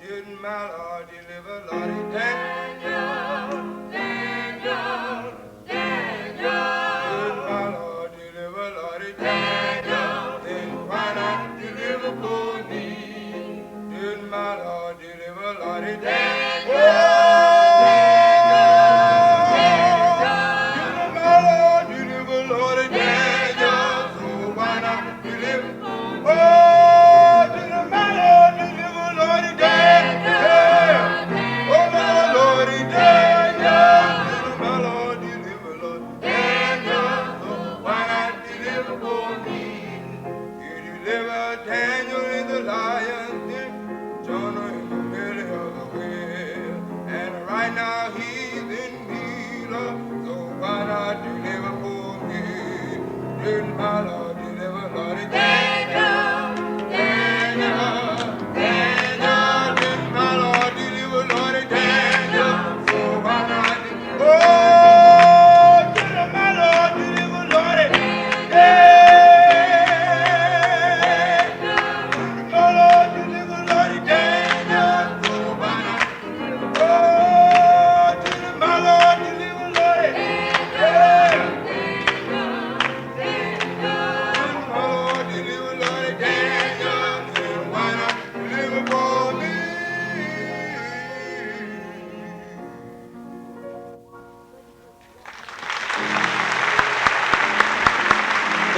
Didn't my Lord deliver, Lordy Daniel, Daniel, Daniel. Didn't my Lord deliver, Lordy Daniel, then why not deliver for me? Didn't my Lord deliver, Lordy Daniel?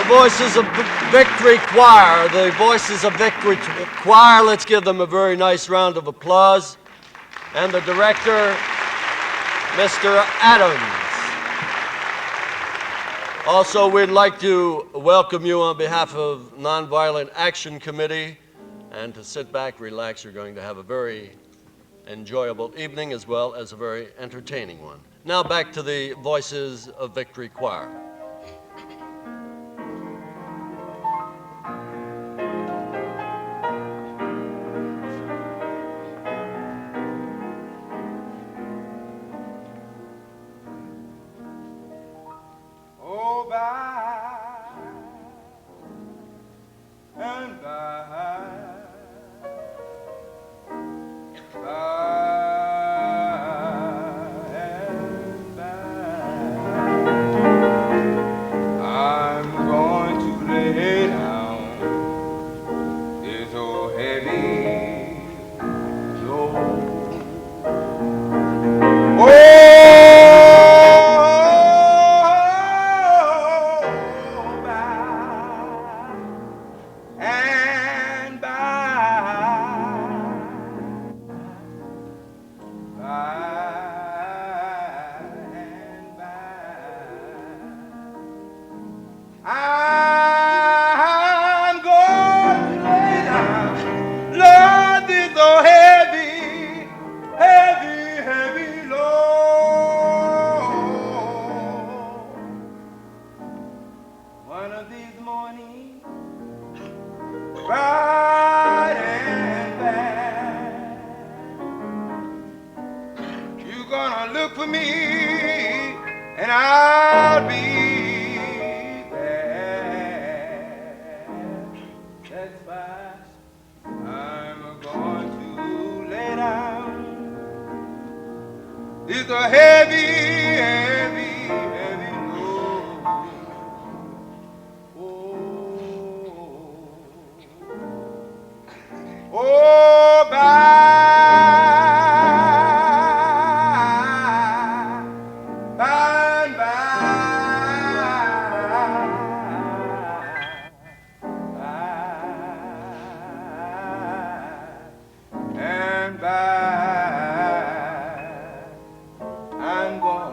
Voices of Victory Choir, the Voices of Victory Choir. Let's give them a very nice round of applause. And the director, Mr. Adams. Also, we'd like to welcome you on behalf of Nonviolent Action Committee, and to sit back, relax. You're going to have a very enjoyable evening as well as a very entertaining one. Now back to the Voices of Victory Choir. I'm going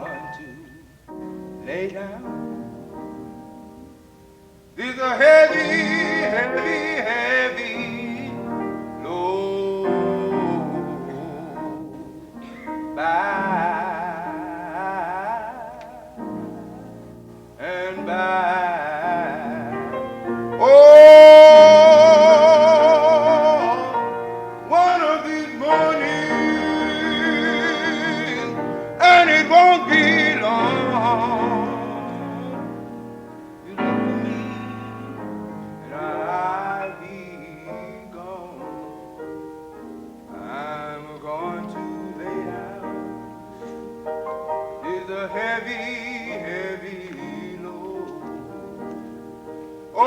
a heavy, heavy load. Oh,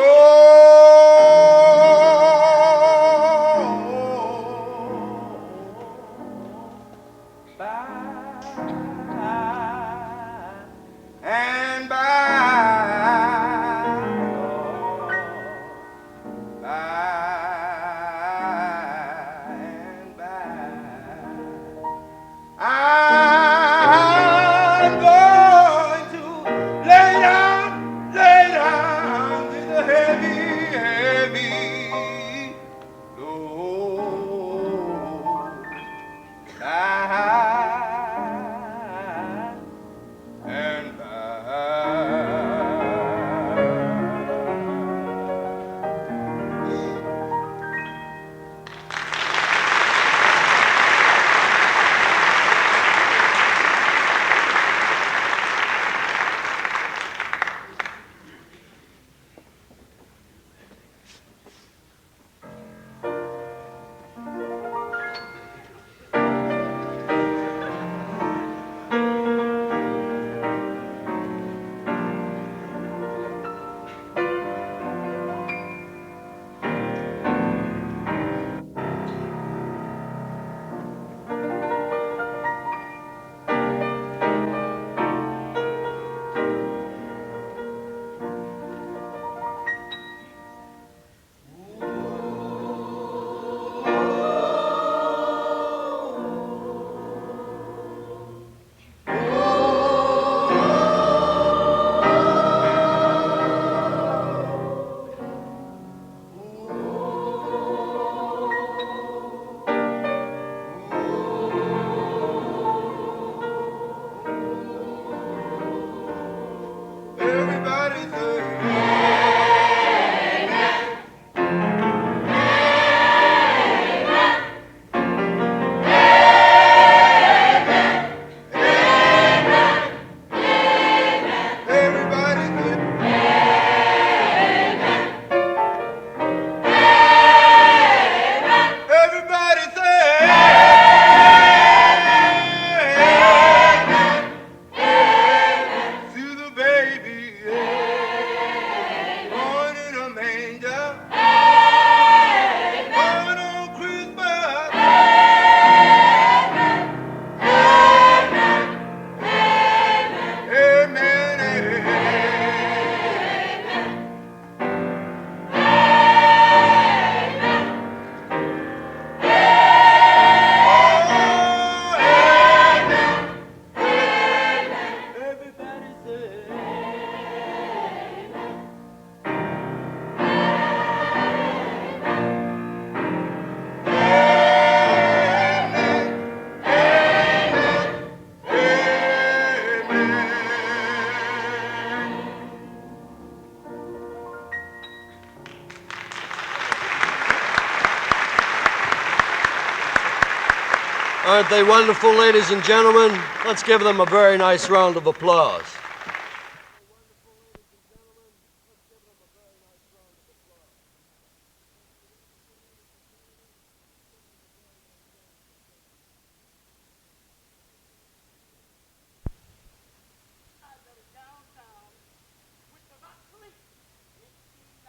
by and by, Lord, by and by, I'm going to lay down with a heavy, heavy load. By and by. Everybody say, everybody say, everybody say, to the baby born in a manger, born on Christmas. Amen. Everybody say, Aren't they wonderful, ladies and gentlemen? Let's give them a very nice round of applause. Downtown, which was obsolete in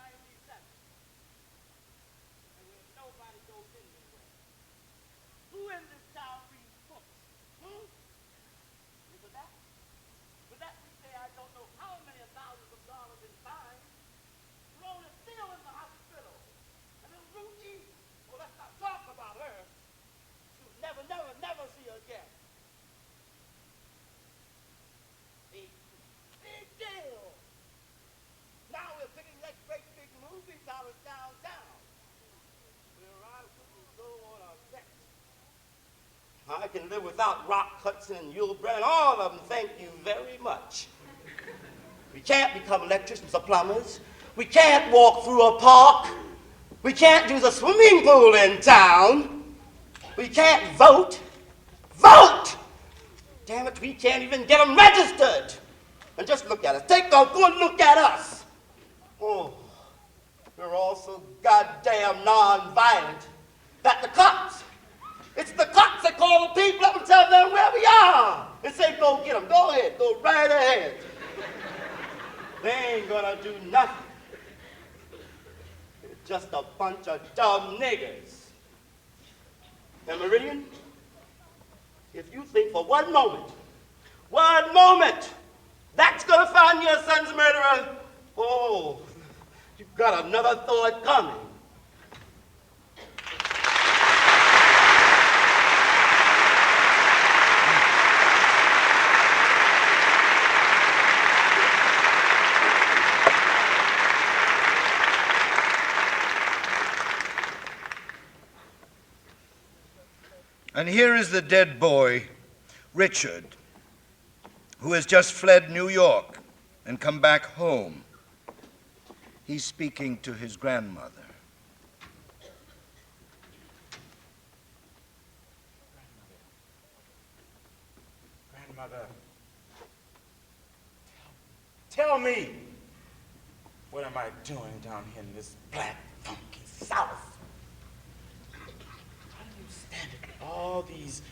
1897, and where nobody goes anywhere. Who in this town reads books? Remember that? For that we say I don't know how many thousands of dollars in fines thrown and still in the hospital. And little Ruth E. Well, let's not talk about her. She'll never, never, never see her again. Big deal. Now we're picking that great big movie dollars downtown. We're on to go on a bet. I can live without Rock Hudson and Yul Brynner, all of them, thank you very much. We can't become electricians or plumbers. We can't walk through a park. We can't do the swimming pool in town. We can't vote. Vote! Damn it, we can't even get them registered. And just look at us. Take a good look at us. Oh, we're all so goddamn non-violent that the cops, it's the cops that call the people up and tell them where we are. and say, go get them. Go ahead. Go right ahead. They ain't gonna do nothing. They're just a bunch of dumb niggers. And Meridian, if you think for one moment, that's gonna find your son's murderer, oh, you've got another thought coming. And here is the dead boy, Richard, who has just fled New York and come back home. He's speaking to his grandmother. Grandmother, tell me, what am I doing down here in this black, funky South? How do you stand it with all these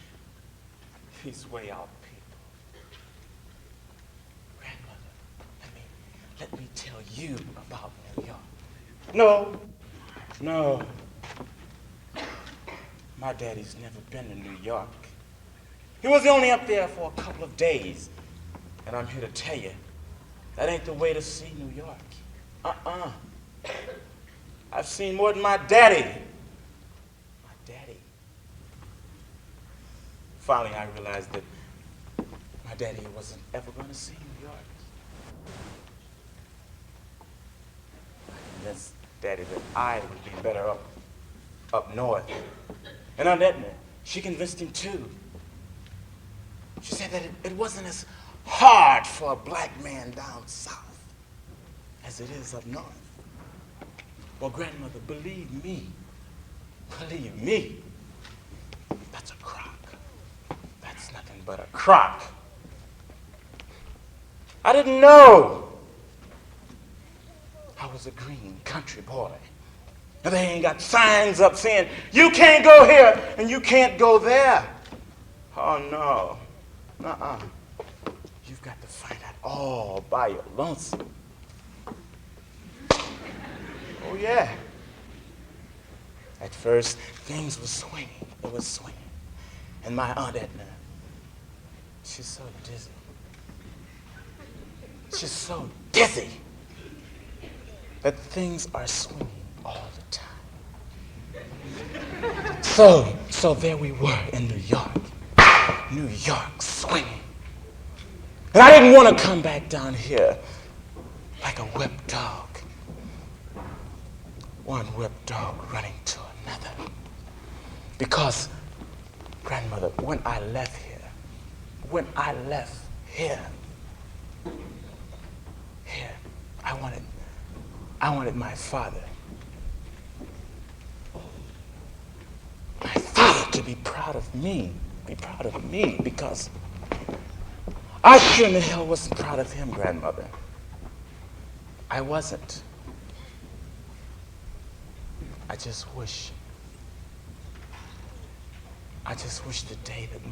way out people? Grandmother, let me tell you about New York. No. My daddy's never been to New York. He was only up there for a couple of days. And I'm here to tell you, that ain't the way to see New York. I've seen more than my daddy. Finally, I realized that my daddy wasn't ever going to see New York. I convinced Daddy that I would be better up north. And on that note, she convinced him too. She said that it wasn't as hard for a black man down south as it is up north. Well, grandmother, believe me, that's a crock. That's nothing but a crock. I didn't know. I was a green country boy. And they ain't got signs up saying, you can't go here and you can't go there. Oh, no. Nuh-uh. You've got to find out all by your lonesome. Oh, yeah. At first, things were swinging. It was swinging. And my Aunt Edna, she's so dizzy. She's so dizzy that things are swinging all the time. So there we were in New York swinging. And I didn't want to come back down here like a whipped dog. One whipped dog running to another. Because, grandmother, when I left here, I wanted my father to be proud of me, because I sure in the hell wasn't proud of him, grandmother. I wasn't. I just wish the day that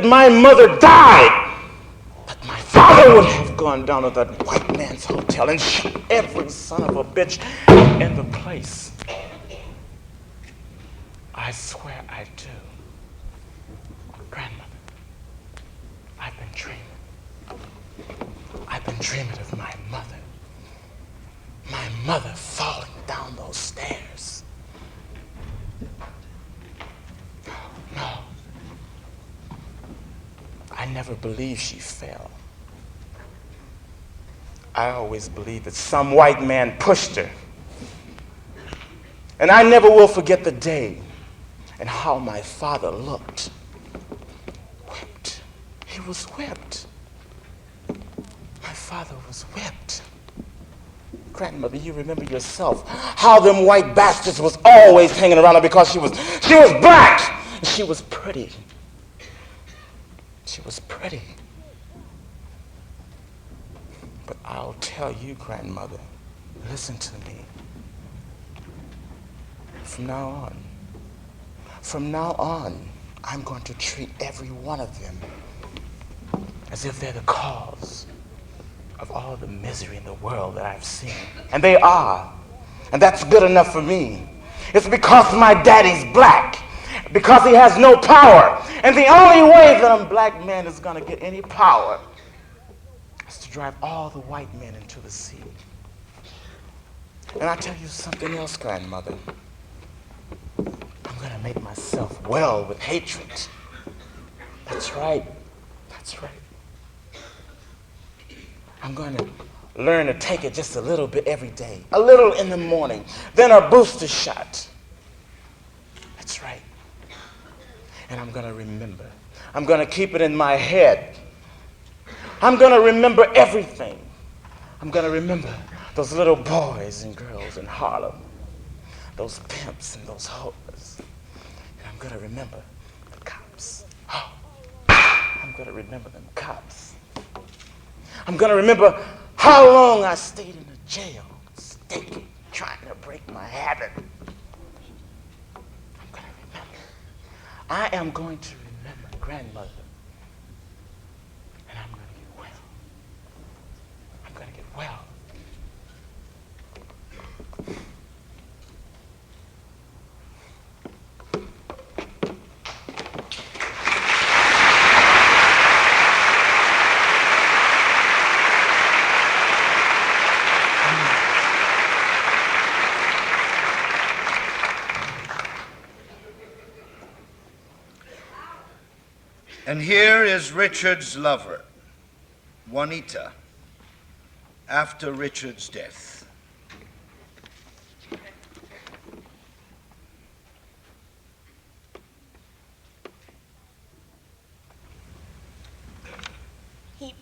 my mother died, that my father would have gone down to that white man's hotel and shot every son of a bitch in the place. I swear I do. Grandmother, I've been dreaming of my mother falling down those stairs. No. I never believed she fell. I always believed that some white man pushed her. And I never will forget the day and how my father looked. Whipped. He was whipped. My father was whipped. Grandmother, you remember yourself how them white bastards was always hanging around her because she was black and she was pretty. She was pretty. But I'll tell you, grandmother, listen to me. From From now on, I'm going to treat every one of them as if they're the cause of all the misery in the world that I've seen. And they are. And that's good enough for me. It's because my daddy's black. Because he has no power. And the only way that a black man is going to get any power is to drive all the white men into the sea. And I tell you something else, grandmother. I'm going to make myself well with hatred. That's right. That's right. I'm going to learn to take it just a little bit every day. A little in the morning. Then a booster shot. That's right. And I'm going to remember. I'm going to keep it in my head. I'm going to remember everything. I'm going to remember those little boys and girls in Harlem. Those pimps and those hoes. And I'm going to remember the cops. Oh, I'm going to remember them cops. I'm going to remember how long I stayed in the jail, staking, trying to break my habit. I'm going to remember. I am going to remember grandmother. And I'm going to get well. I'm going to get well. And here is Richard's lover, Juanita, after Richard's death. He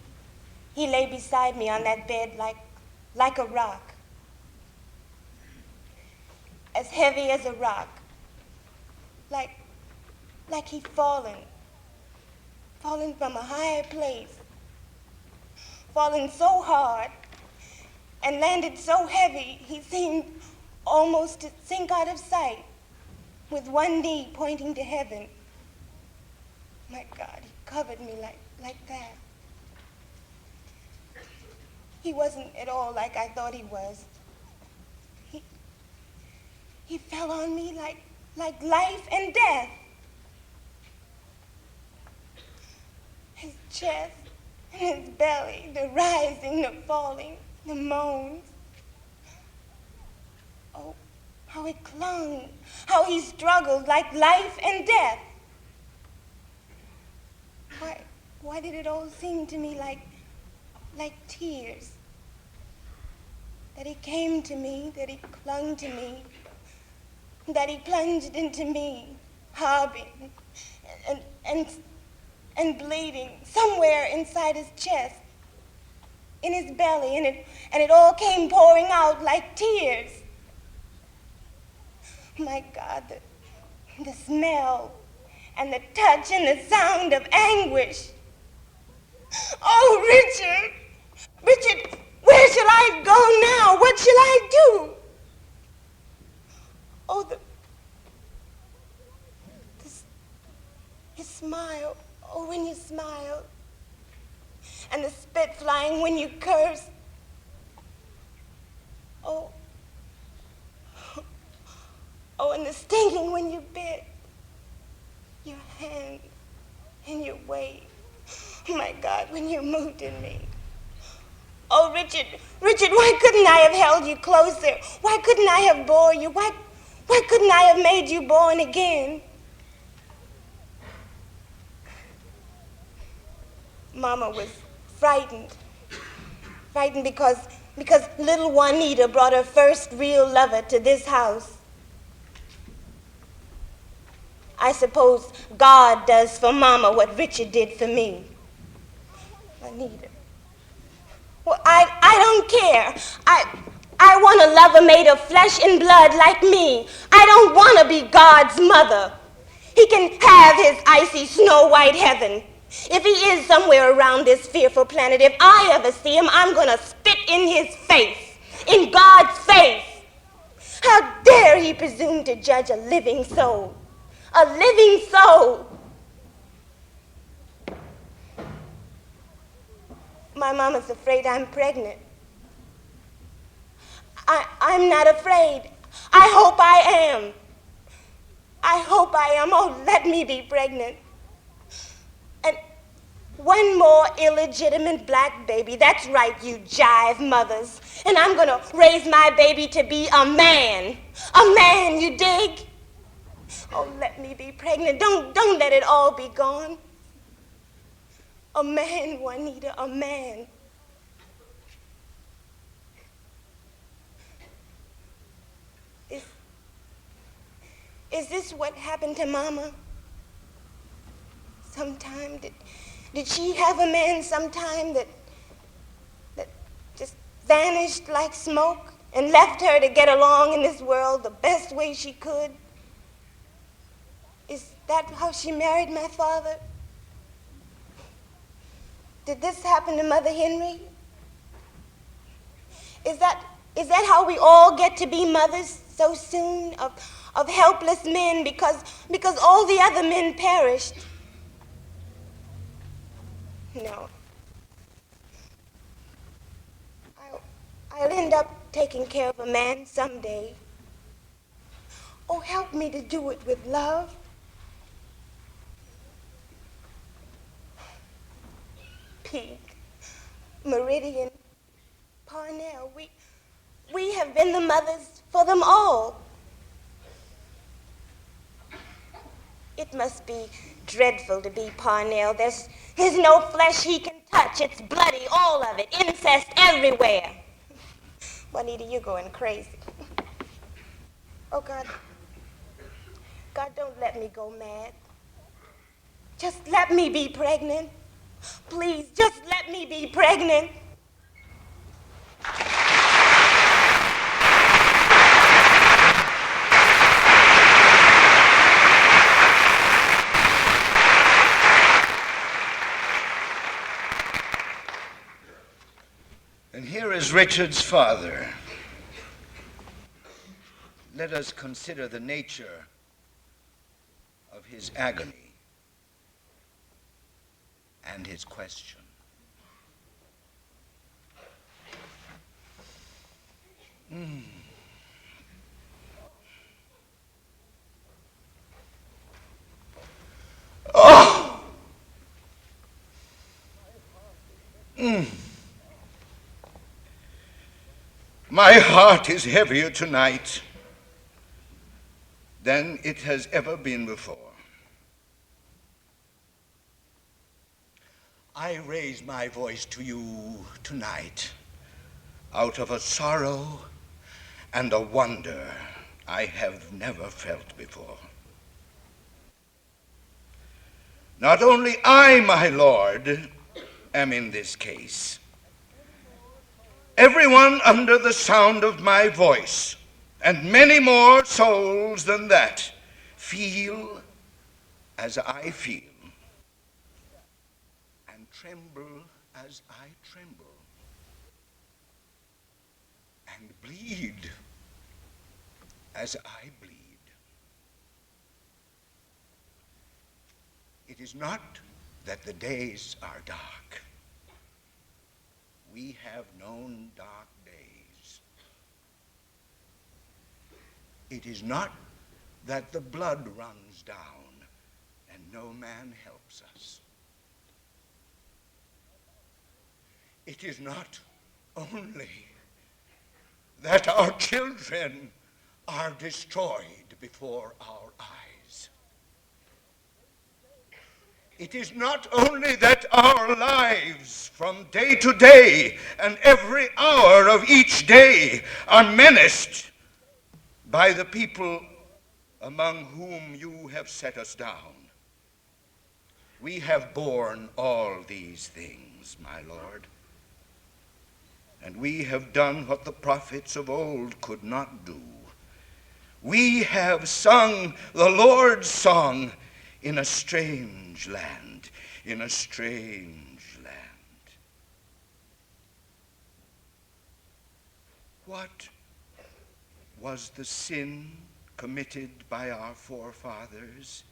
lay beside me on that bed like a rock, as heavy as a rock, like he'd fallen from a higher place, fallen so hard and landed so heavy he seemed almost to sink out of sight with one knee pointing to heaven. My God, he covered me like that. He wasn't at all like I thought he was. He fell on me like life and death. His chest and his belly, the rising, the falling, the moans. Oh, how it clung, how he struggled like life and death. Why did it all seem to me like tears? That he came to me, that he clung to me, that he plunged into me, sobbing and bleeding somewhere inside his chest, in his belly, and it all came pouring out like tears. My God, the smell and the touch and the sound of anguish. Oh, Richard, where shall I go now? What shall I do? Oh, you smile. Oh, when you smile. And the spit flying when you curse. Oh, and the stinging when you bit. Your hand and your weight. Oh, my God, when you moved in me. Oh, Richard, why couldn't I have held you closer? Why couldn't I have bore you? Why couldn't I have made you born again? Mama was frightened because little Juanita brought her first real lover to this house. I suppose God does for Mama what Richard did for me. Juanita. Well, I don't care. I want a lover made of flesh and blood like me. I don't want to be God's mother. He can have his icy snow white heaven. If he is somewhere around this fearful planet, if I ever see him, I'm going to spit in his face, in God's face. How dare he presume to judge a living soul, a living soul. My mama's afraid I'm pregnant. I'm not afraid. I hope I am. I hope I am. Oh, let me be pregnant. And one more illegitimate black baby. That's right, you jive mothers. And I'm gonna raise my baby to be a man. A man, you dig? Oh, let me be pregnant. Don't let it all be gone. A man, Juanita, a man. Is this what happened to Mama? Sometime? Did she have a man sometime that just vanished like smoke and left her to get along in this world the best way she could? Is that how she married my father? Did this happen to Mother Henry? Is that how we all get to be mothers so soon of helpless men because all the other men perished? No. I'll end up taking care of a man someday. Oh, help me to do it with love. Peak, Meridian, Parnell, we have been the mothers for them all. It must be dreadful to be Parnell. There's no flesh he can touch. It's bloody, all of it, incest everywhere. Juanita, you're going crazy. Oh, God, don't let me go mad. Just let me be pregnant. Please, just let me be pregnant. And here is Richard's father. Let us consider the nature of his agony and his question. Oh! My heart is heavier tonight than it has ever been before. I raise my voice to you tonight out of a sorrow and a wonder I have never felt before. Not only I, my Lord, am in this case. Everyone under the sound of my voice, and many more souls than that, feel as I feel, and tremble as I tremble, and bleed as I bleed. It is not that the days are dark. We have known dark days. It is not that the blood runs down and no man helps us. It is not only that our children are destroyed before our eyes. It is not only that our lives from day to day and every hour of each day are menaced by the people among whom you have set us down. We have borne all these things, my Lord, and we have done what the prophets of old could not do. We have sung the Lord's song in a strange land, in a strange land. What was the sin committed by our forefathers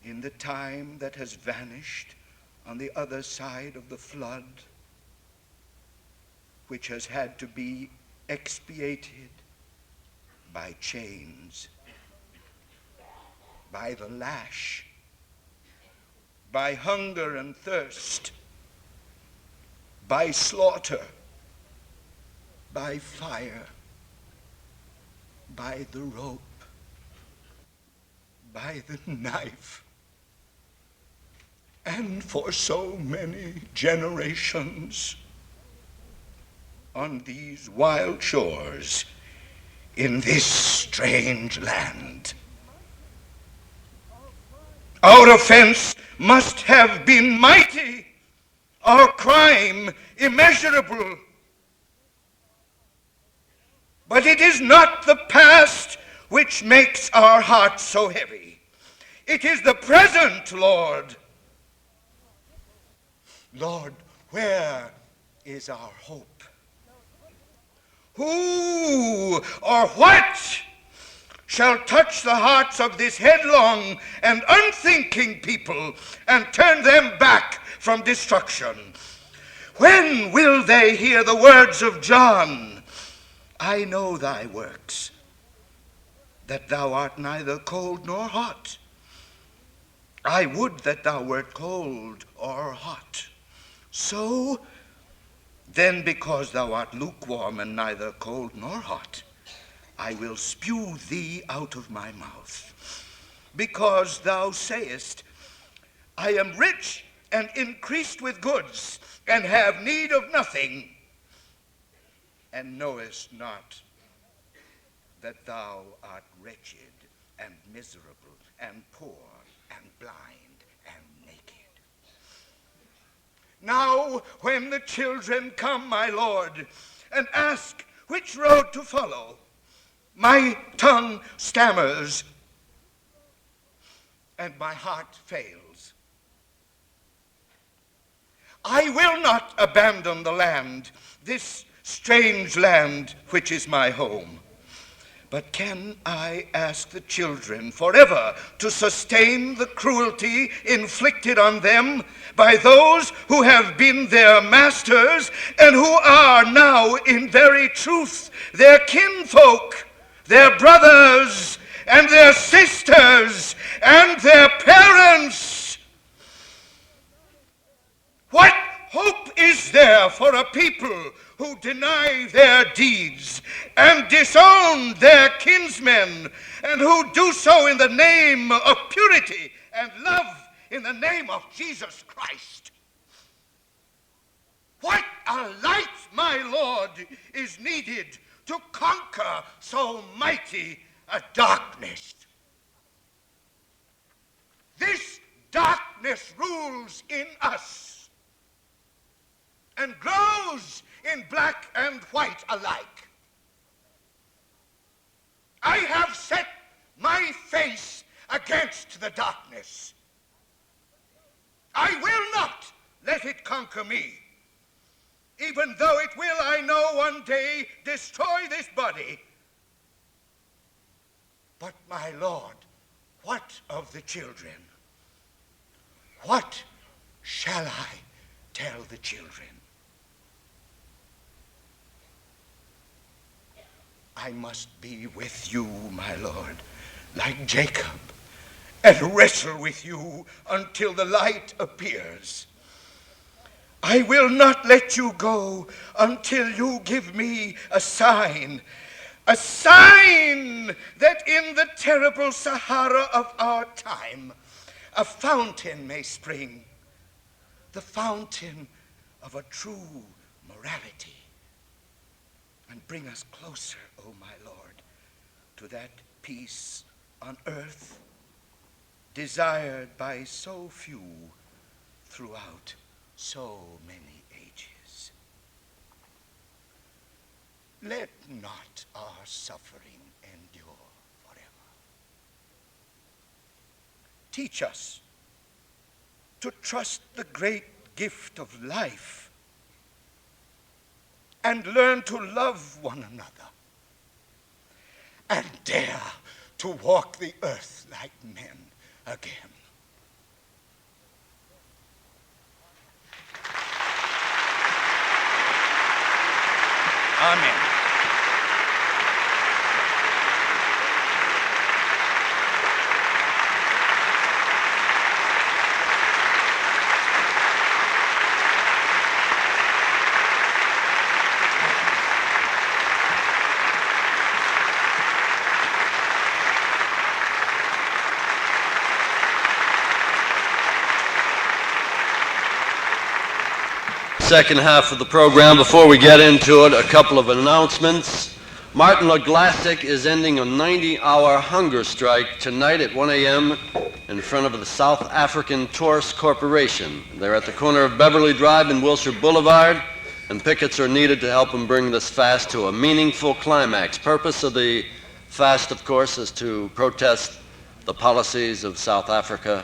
in the time that has vanished on the other side of the flood, which has had to be expiated by chains, by the lash, by hunger and thirst, by slaughter, by fire, by the rope, by the knife, and for so many generations on these wild shores in this strange land. Our offense must have been mighty, our crime immeasurable. But it is not the past which makes our hearts so heavy. It is the present, Lord. Lord, where is our hope? Who or what shall touch the hearts of this headlong and unthinking people and turn them back from destruction? When will they hear the words of John? I know thy works, that thou art neither cold nor hot. I would that thou wert cold or hot. So, then because thou art lukewarm and neither cold nor hot, I will spew thee out of my mouth. Because thou sayest, I am rich and increased with goods, and have need of nothing, and knowest not that thou art wretched and miserable and poor and blind and naked. Now, when the children come, my Lord, and ask which road to follow, my tongue stammers and my heart fails. I will not abandon the land, this strange land which is my home. But can I ask the children forever to sustain the cruelty inflicted on them by those who have been their masters and who are now in very truth their kinfolk, their brothers and their sisters and their parents? What hope is there for a people who deny their deeds and disown their kinsmen, and who do so in the name of purity and love in the name of Jesus Christ? What a light, my Lord, is needed to conquer so mighty a darkness. This darkness rules in us and grows in black and white alike. I have set my face against the darkness. I will not let it conquer me, even though it will, I know, one day destroy this body. But, my Lord, what of the children? What shall I tell the children? I must be with you, my Lord, like Jacob, and wrestle with you until the light appears. I will not let you go until you give me a sign that in the terrible Sahara of our time, a fountain may spring, the fountain of a true morality, and bring us closer, O my Lord, to that peace on earth desired by so few throughout so many ages. Let not our suffering endure forever. Teach us to trust the great gift of life and learn to love one another, and dare to walk the earth like men again. Amen. Second half of the program. Before we get into it, a couple of announcements. Martin LaGlassic is ending a 90-hour hunger strike tonight at 1 a.m. in front of the South African Tourist Corporation. They're at the corner of Beverly Drive and Wilshire Boulevard, and pickets are needed to help them bring this fast to a meaningful climax. Purpose of the fast, of course, is to protest the policies of South Africa,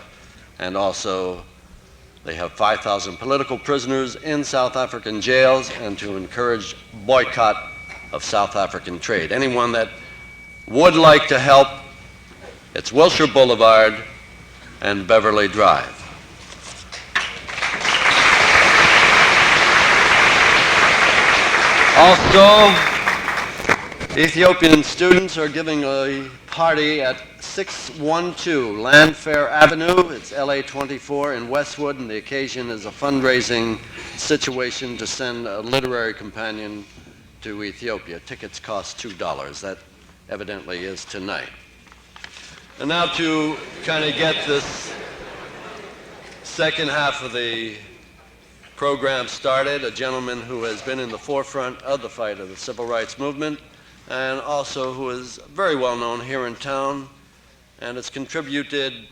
and also they have 5,000 political prisoners in South African jails, and to encourage boycott of South African trade. Anyone that would like to help, it's Wilshire Boulevard and Beverly Drive. Also, Ethiopian students are giving a party at 612 Landfair Avenue. It's LA 24 in Westwood, and the occasion is a fundraising situation to send a literary companion to Ethiopia. Tickets cost $2. That evidently is tonight. And now to kind of get this second half of the program started, a gentleman who has been in the forefront of the fight of the civil rights movement, and also who is very well known here in town, and has contributed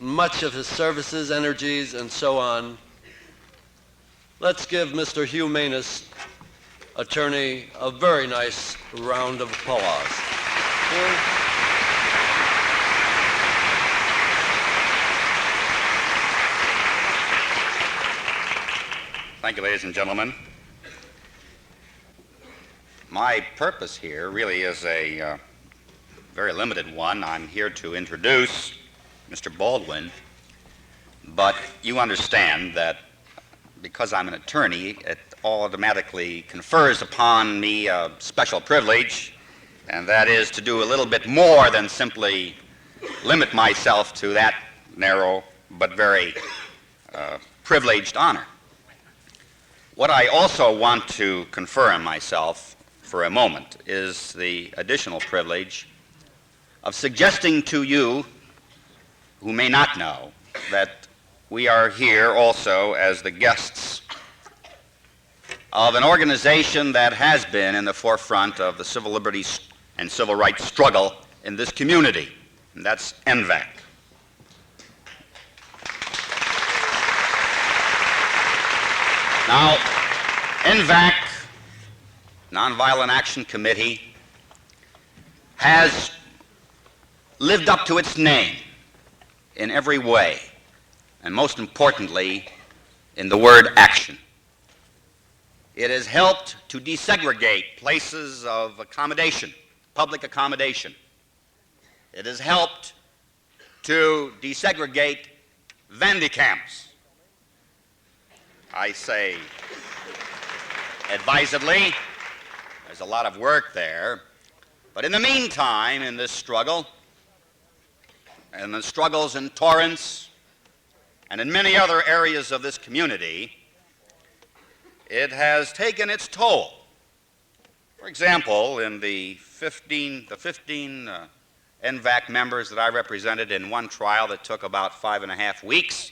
much of his services, energies, and so on. Let's give Mr. Hugh Manus, attorney, a very nice round of applause. Thank you, ladies and gentlemen. My purpose here really is a very limited one. I'm here to introduce Mr. Baldwin, but you understand that because I'm an attorney, it automatically confers upon me a special privilege, and that is to do a little bit more than simply limit myself to that narrow but very privileged honor. What I also want to confer on myself for a moment is the additional privilege of suggesting to you who may not know that we are here also as the guests of an organization that has been in the forefront of the civil liberties and civil rights struggle in this community, and that's NVAC. Now, NVAC, Nonviolent Action Committee, has lived up to its name in every way, and most importantly, in the word action. It has helped to desegregate places of accommodation, public accommodation. It has helped to desegregate Vandicamps. I say advisedly, there's a lot of work there, but in the meantime, in this struggle, and the struggles in Torrance, and in many other areas of this community, it has taken its toll. For example, in the 15 NVAC members that I represented in one trial that took about 5.5 weeks,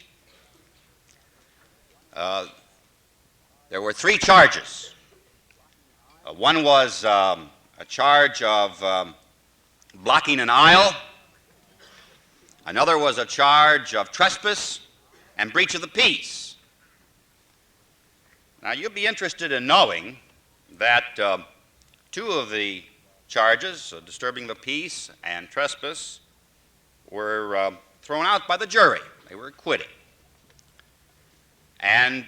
there were 3 charges. One was a charge of blocking an aisle. Another was a charge of trespass and breach of the peace. Now, you'll be interested in knowing that 2 of the charges, disturbing the peace and trespass, were thrown out by the jury. They were acquitted. And,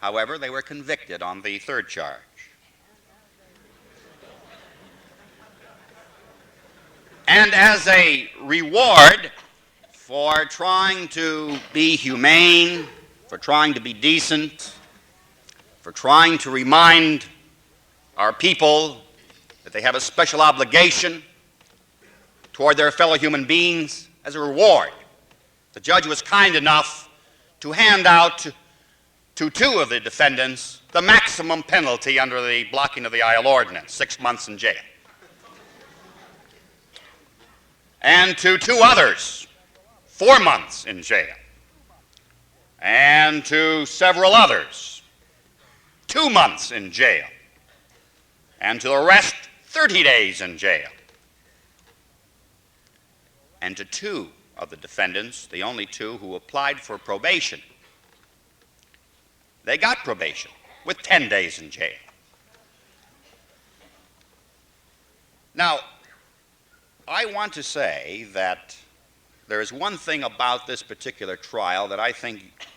however, they were convicted on the 3rd charge. And as a reward for trying to be humane, for trying to be decent, for trying to remind our people that they have a special obligation toward their fellow human beings, as a reward, the judge was kind enough to hand out to two of the defendants the maximum penalty under the blocking of the aisle ordinance, 6 months in jail. And to two others, 4 months in jail. And to several others, 2 months in jail. And to the rest, 30 days in jail. And to two of the defendants, the only two who applied for probation, they got probation with 10 days in jail. Now, I want to say that there is one thing about this particular trial that I think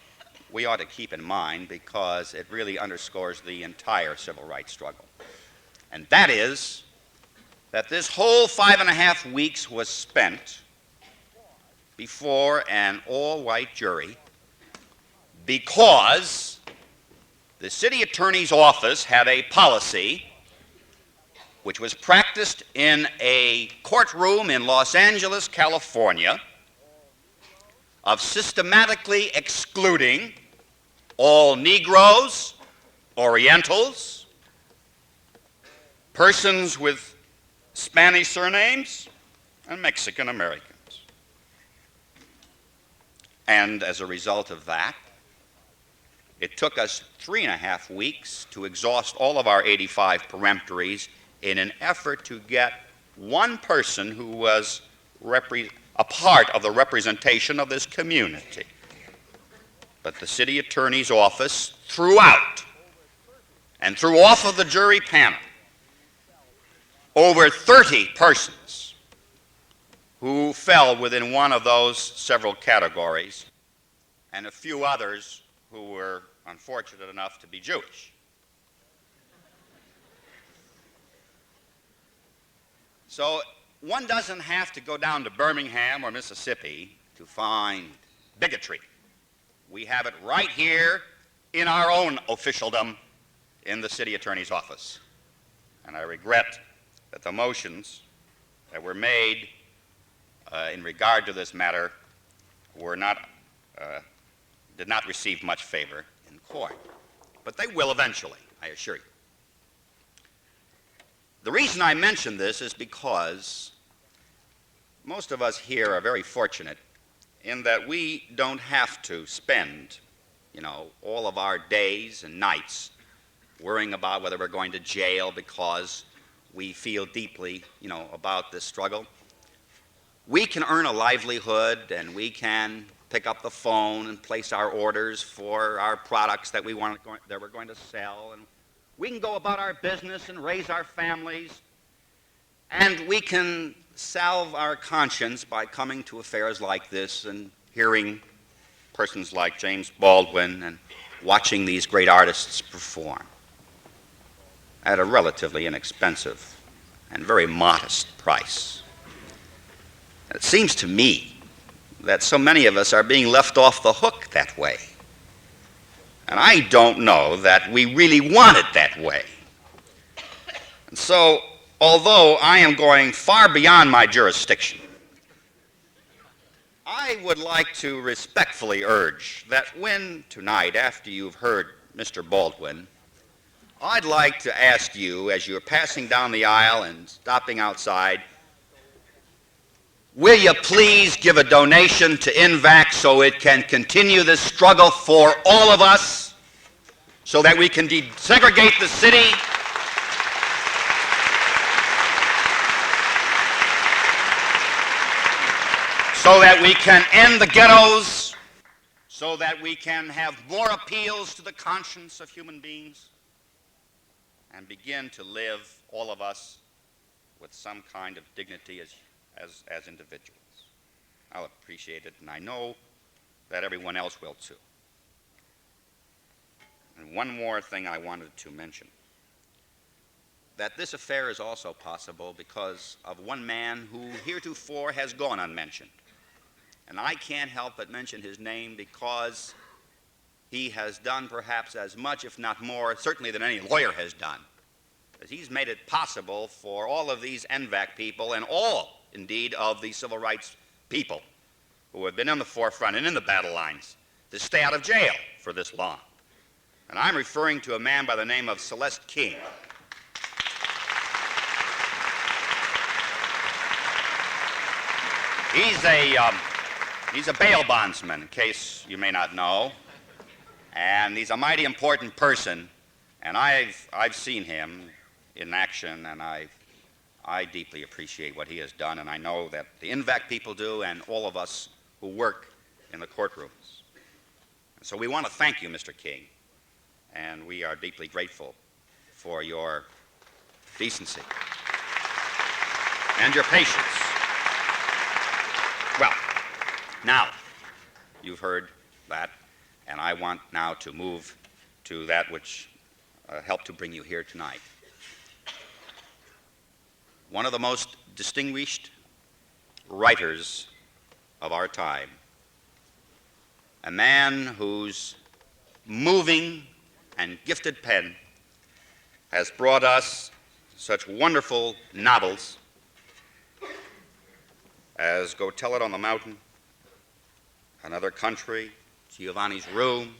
we ought to keep in mind, because it really underscores the entire civil rights struggle. And that is that this whole 5.5 weeks was spent before an all-white jury because the city attorney's office had a policy which was practiced in a courtroom in Los Angeles, California, of systematically excluding all Negroes, Orientals, persons with Spanish surnames, and Mexican Americans. And as a result of that, it took us 3.5 weeks to exhaust all of our 85 peremptories in an effort to get one person who was a part of the representation of this community. But the city attorney's office threw out and threw off of the jury panel over 30 persons who fell within one of those several categories, and a few others who were unfortunate enough to be Jewish. So one doesn't have to go down to Birmingham or Mississippi to find bigotry. We have it right here in our own officialdom in the city attorney's office. And I regret that the motions that were made in regard to this matter did not receive much favor in court. But they will eventually, I assure you. The reason I mention this is because most of us here are very fortunate in that we don't have to spend, all of our days and nights worrying about whether we're going to jail because we feel deeply, about this struggle. We can earn a livelihood, and we can pick up the phone and place our orders for our products that we're going to sell, and we can go about our business and raise our families, and we can salve our conscience by coming to affairs like this and hearing persons like James Baldwin and watching these great artists perform at a relatively inexpensive and very modest price. It seems to me that so many of us are being left off the hook that way. And I don't know that we really want it that way. And so, although I am going far beyond my jurisdiction, I would like to respectfully urge that when tonight, after you've heard Mr. Baldwin, I'd like to ask you, as you're passing down the aisle and stopping outside, will you please give a donation to NVAC so it can continue this struggle for all of us, so that we can desegregate the city, so that we can end the ghettos, so that we can have more appeals to the conscience of human beings, and begin to live, all of us, with some kind of dignity as individuals. I'll appreciate it, and I know that everyone else will too. And one more thing I wanted to mention. that this affair is also possible because of one man who heretofore has gone unmentioned. And I can't help but mention his name because he has done perhaps as much, if not more, certainly than any lawyer has done. Because he's made it possible for all of these NVAC people and all, indeed, of the civil rights people who have been in the forefront and in the battle lines to stay out of jail for this long. And I'm referring to a man by the name of Celeste King. He's a bail bondsman, in case you may not know, and he's a mighty important person. And I've seen him in action, and I deeply appreciate what he has done, and I know that the NVAC people do, and all of us who work in the courtrooms. So we want to thank you, Mr. King, and we are deeply grateful for your decency and your patience. Well, now, you've heard that, and I want now to move to that which helped to bring you here tonight. One of the most distinguished writers of our time, a man whose moving and gifted pen has brought us such wonderful novels as Go Tell It on the Mountain, Another Country, Giovanni's Room,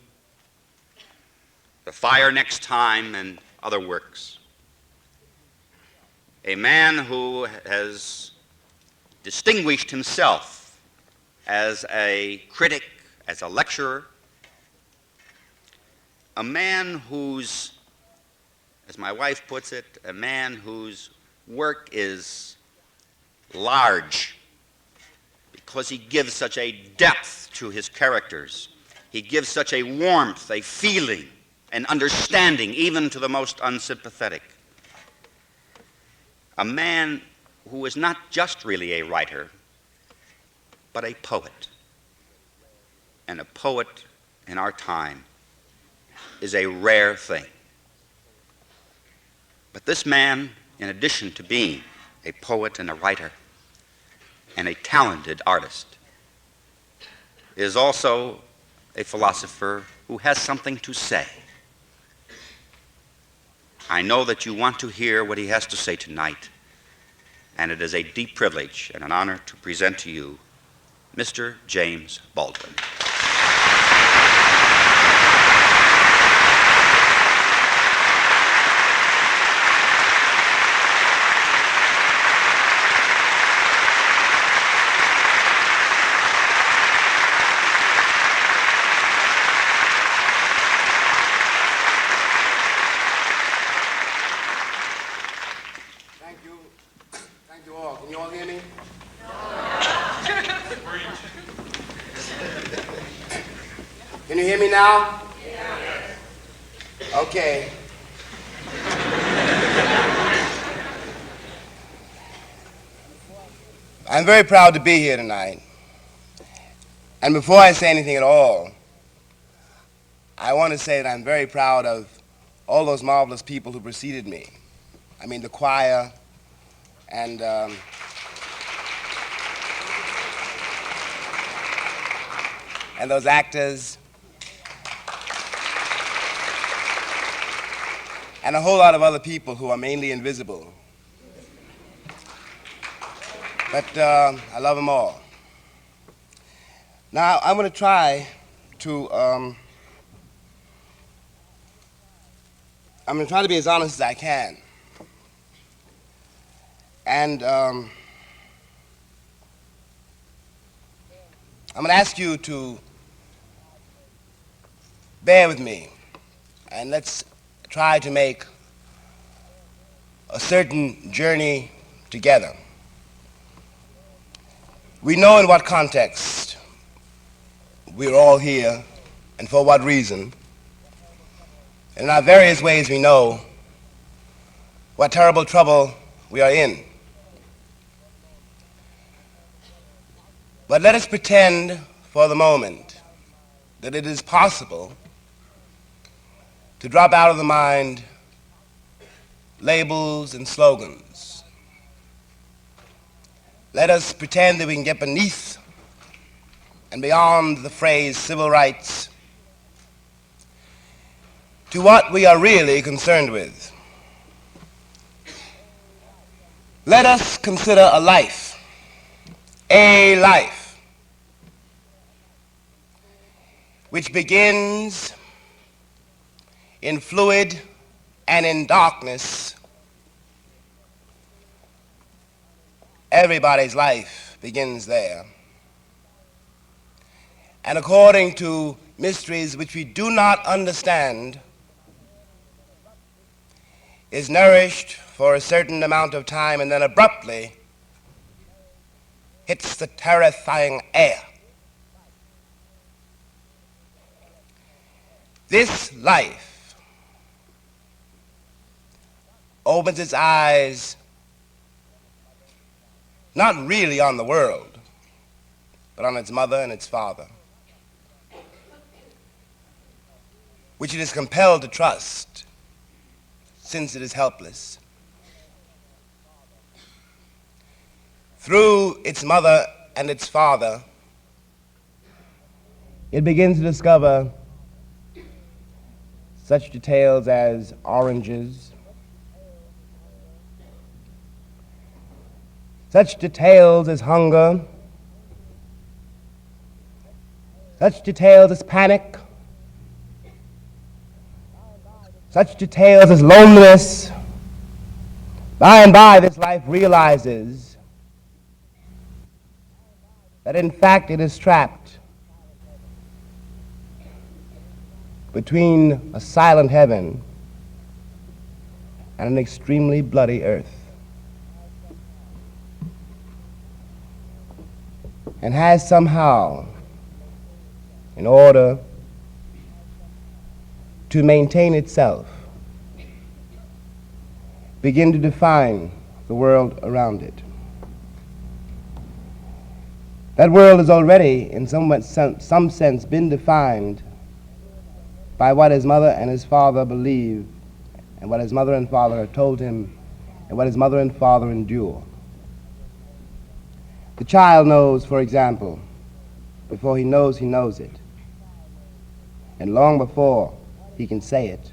The Fire Next Time, and other works. A man who has distinguished himself as a critic, as a lecturer, a man whose, as my wife puts it, a man whose work is large because he gives such a depth to his characters. He gives such a warmth, a feeling, an understanding, even to the most unsympathetic. A man who is not just really a writer, but a poet. And a poet in our time is a rare thing. But this man, in addition to being a poet and a writer and a talented artist, is also a philosopher who has something to say. I know that you want to hear what he has to say tonight, and it is a deep privilege and an honor to present to you Mr. James Baldwin. Can you hear me now? Yes. Okay. I'm very proud to be here tonight. And before I say anything at all, I want to say that I'm very proud of all those marvelous people who preceded me. I mean, the choir and those actors and a whole lot of other people who are mainly invisible. But I love them all. Now, I'm going to try to be as honest as I can. And I'm going to ask you to bear with me, and let's try to make a certain journey together. We know in what context we're all here and for what reason. And in our various ways we know what terrible trouble we are in. But let us pretend for the moment that it is possible to drop out of the mind labels, and slogans. Let us pretend that we can get beneath and beyond the phrase civil rights to what we are really concerned with. Let us consider a life, which begins in fluid and in darkness. Everybody's life begins there. And according to mysteries which we do not understand, is nourished for a certain amount of time and then abruptly hits the terrifying air. This life opens its eyes not really on the world, but on its mother and its father, which it is compelled to trust since it is helpless. Through its mother and its father, it begins to discover such details as oranges, such details as hunger, such details as panic, such details as loneliness. By and by, this life realizes that in fact it is trapped between a silent heaven and an extremely bloody earth, and has somehow, in order to maintain itself, begin to define the world around it. That world has already, in some sense, been defined by what his mother and his father believe, and what his mother and father have told him, and what his mother and father endure. The child knows, for example, before he knows it, and long before he can say it,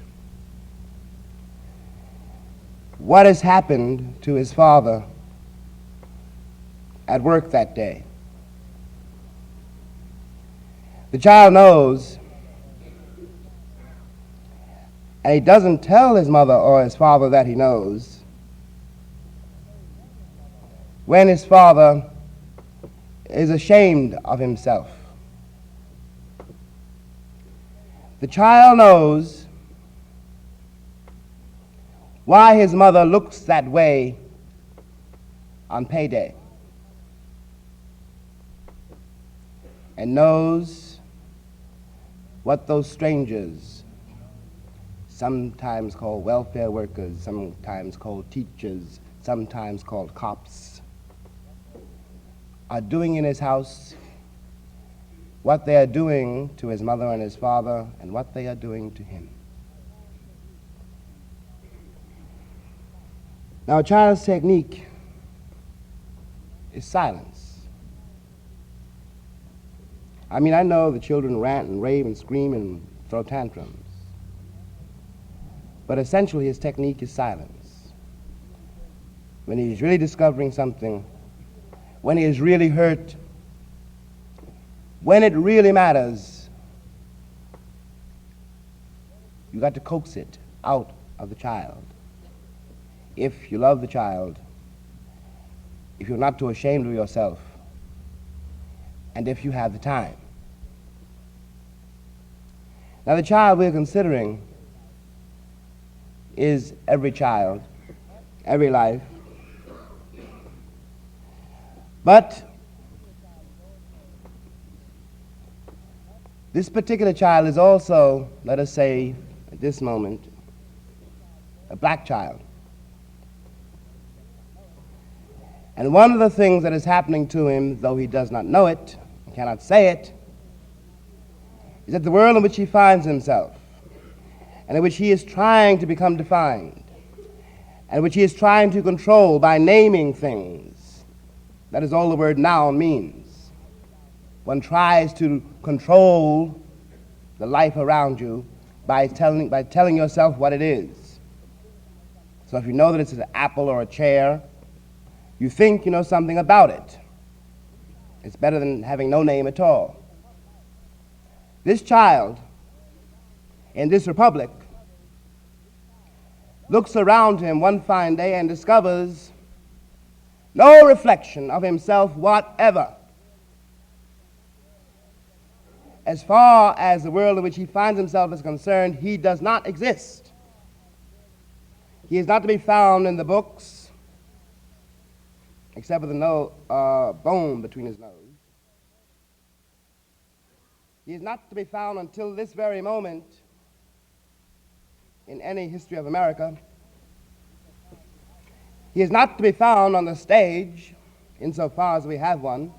what has happened to his father at work that day. The child knows, and he doesn't tell his mother or his father that he knows, when his father is ashamed of himself. The child knows why his mother looks that way on payday, and knows what those strangers, sometimes called welfare workers, sometimes called teachers, sometimes called cops, are doing in his house, what they are doing to his mother and his father, and what they are doing to him. Now, a child's technique is silence. I mean, I know the children rant and rave and scream and throw tantrums, but essentially his technique is silence. When he's really discovering something, when he is really hurt, when it really matters, you got to coax it out of the child. If you love the child, if you're not too ashamed of yourself, and if you have the time. Now, the child we're considering is every child, every life. But this particular child is also, let us say, at this moment, a black child. And one of the things that is happening to him, though he does not know it, cannot say it, is that the world in which he finds himself, and in which he is trying to become defined, and which he is trying to control by naming things. That is all the word noun means. One tries to control the life around you by telling yourself what it is. So if you know that it's an apple or a chair, you think you know something about it. It's better than having no name at all. This child in this republic looks around him one fine day and discovers no reflection of himself whatever. As far as the world in which he finds himself is concerned, he does not exist. He is not to be found in the books, except with a bone between his nose. He is not to be found until this very moment in any history of America. He is not to be found on the stage, insofar as we have one.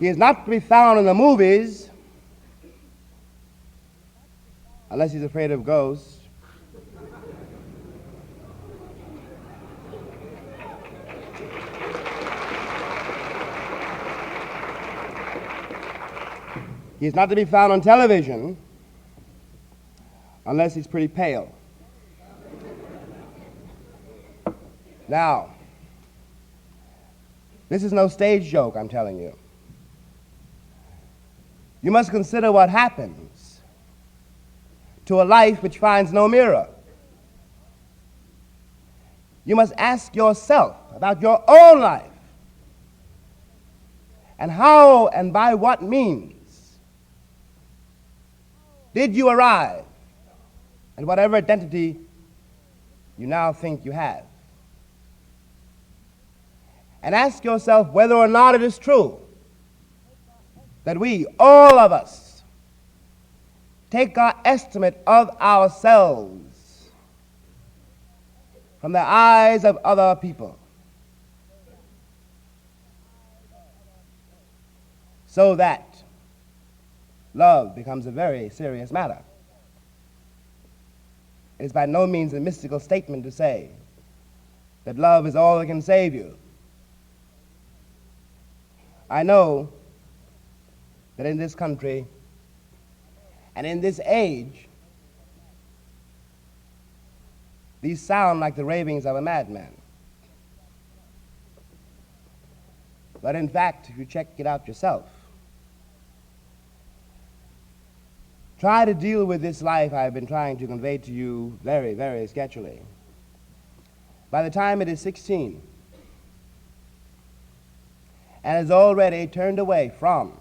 He is not to be found in the movies, unless he's afraid of ghosts. He is not to be found on television, unless he's pretty pale. Now, this is no stage joke, I'm telling you. You must consider what happens to a life which finds no mirror. You must ask yourself about your own life and how and by what means did you arrive at whatever identity you now think you have. And ask yourself whether or not it is true that we, all of us, take our estimate of ourselves from the eyes of other people, so that love becomes a very serious matter. It is by no means a mystical statement to say that love is all that can save you. I know that in this country and in this age, these sound like the ravings of a madman. But in fact, if you check it out yourself, try to deal with this life I've been trying to convey to you very, very sketchily. By the time it is 16, and has already turned away from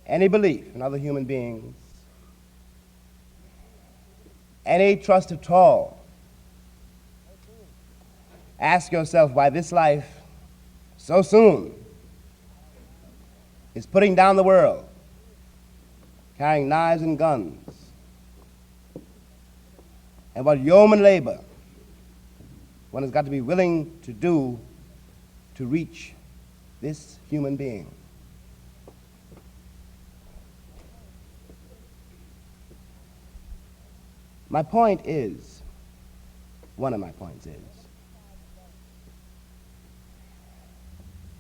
any belief in other human beings, any trust at all, ask yourself why this life so soon is putting down the world, carrying knives and guns, and what yeoman labor one has got to be willing to do to reach this human being. My point is, one of my points is,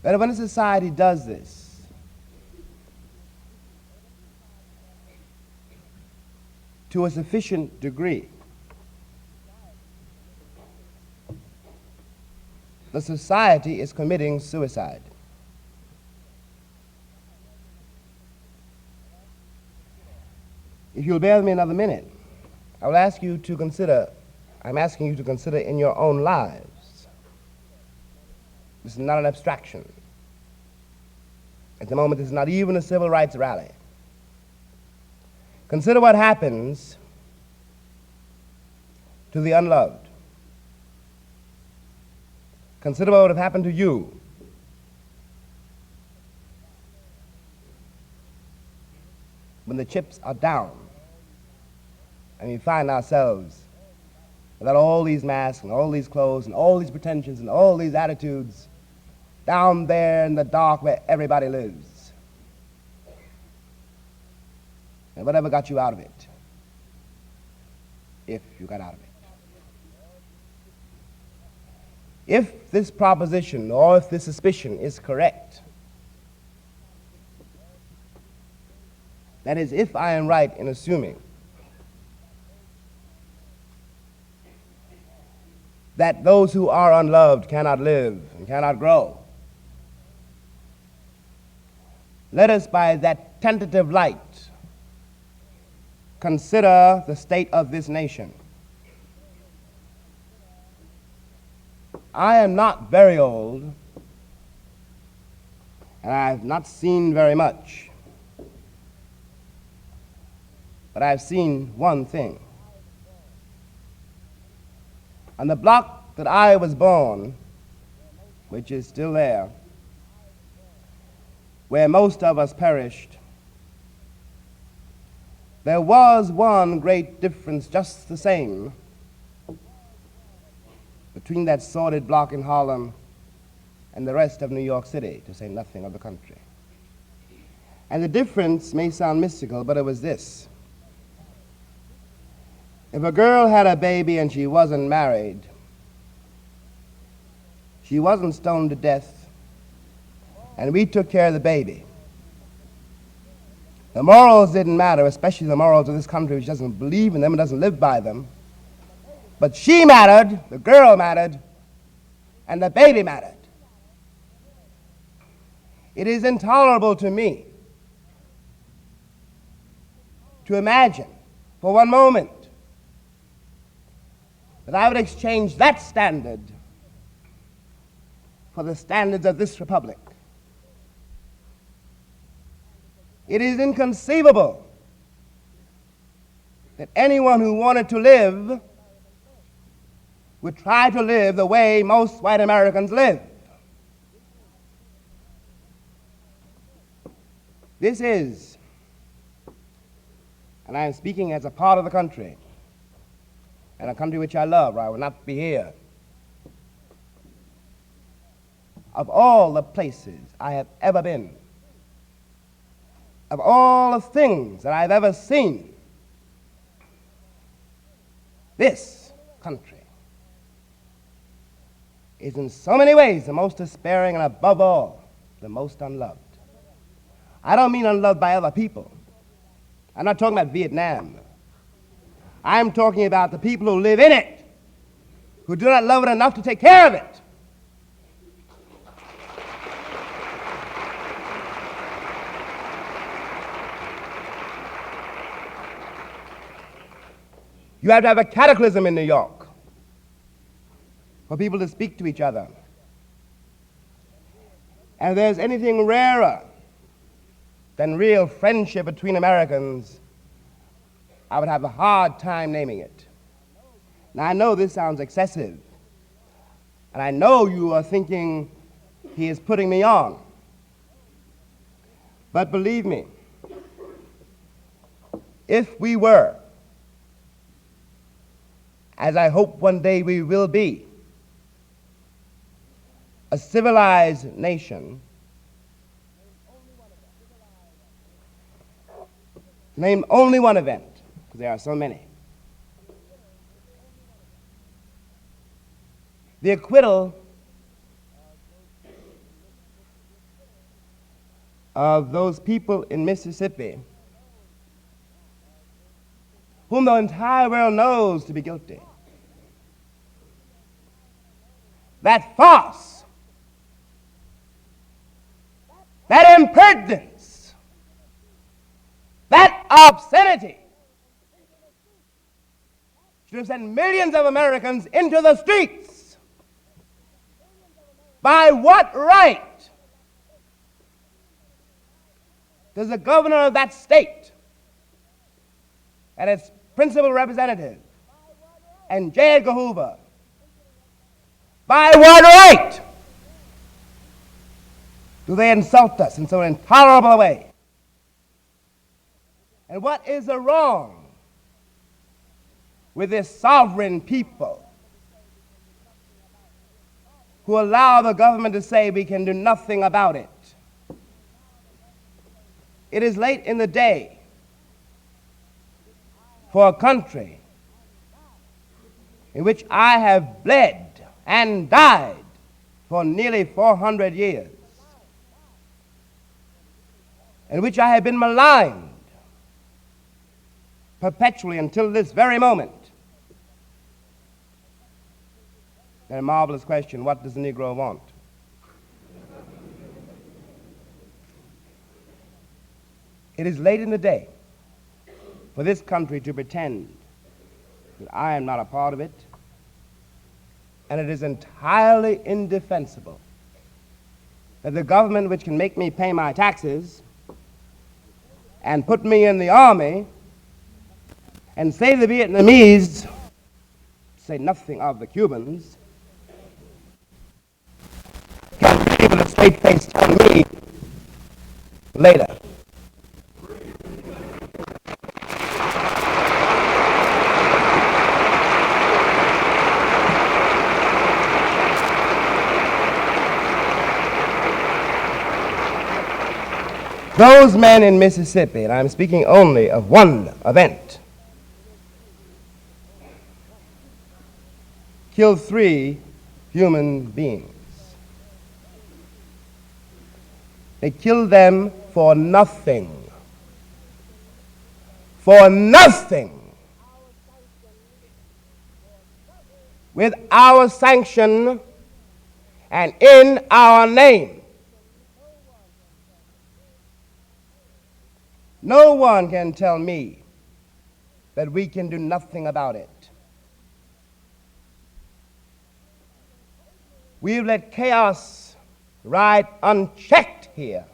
that when a society does this, to a sufficient degree, the society is committing suicide. If you'll bear with me another minute, I will ask you to consider, I'm asking you to consider in your own lives. This is not an abstraction. At the moment, this is not even a civil rights rally. Consider what happens to the unloved. Consider what would have happened to you when the chips are down and we find ourselves without all these masks and all these clothes and all these pretensions and all these attitudes down there in the dark where everybody lives. And whatever got you out of it? if you got out of it. If this proposition or if this suspicion is correct, that is, if I am right in assuming that those who are unloved cannot live and cannot grow, let us by that tentative light consider the state of this nation. I am not very old, and I have not seen very much, but I have seen one thing. On the block that I was born, which is still there, where most of us perished, there was one great difference just the same between that sordid block in Harlem and the rest of New York City, to say nothing of the country. And the difference may sound mystical, but it was this. If a girl had a baby and she wasn't married, she wasn't stoned to death, and we took care of the baby. The morals didn't matter, especially the morals of this country, which doesn't believe in them and doesn't live by them. But she mattered, the girl mattered, and the baby mattered. It is intolerable to me to imagine for one moment that I would exchange that standard for the standards of this republic. It is inconceivable that anyone who wanted to live would try to live the way most white Americans live. This is, and I am speaking as a part of the country, and a country which I love, or I would not be here. Of all the places I have ever been, of all the things that I've ever seen, this country is in so many ways the most despairing and above all, the most unloved. I don't mean unloved by other people. I'm not talking about Vietnam. I'm talking about the people who live in it, who do not love it enough to take care of it. You have to have a cataclysm in New York for people to speak to each other. And if there's anything rarer than real friendship between Americans, I would have a hard time naming it. Now, I know this sounds excessive, and I know you are thinking he is putting me on. But believe me, if we were, as I hope one day we will be, a civilized nation, name only one event, because there are so many. The acquittal of those people in Mississippi whom the entire world knows to be guilty. That farce, that impertinence, that obscenity should have sent millions of Americans into the streets. By what right does the governor of that state and its principal representative and J. Edgar Hoover, by what right do they insult us in so intolerable a way? And what is the wrong with this sovereign people who allow the government to say we can do nothing about it? It is late in the day for a country in which I have bled and died for nearly 400 years, in which I have been maligned perpetually until this very moment. Then a marvelous question, what does the Negro want? It is late in the day for this country to pretend that I am not a part of it, and it is entirely indefensible that the government which can make me pay my taxes and put me in the army and save the Vietnamese, to say nothing of the Cubans, can be with a straight face tell me later. Those men in Mississippi, and I'm speaking only of one event, killed 3 human beings. They killed them for nothing. For nothing. With our sanction and in our name. No one can tell me that we can do nothing about it. We've let chaos ride unchecked here.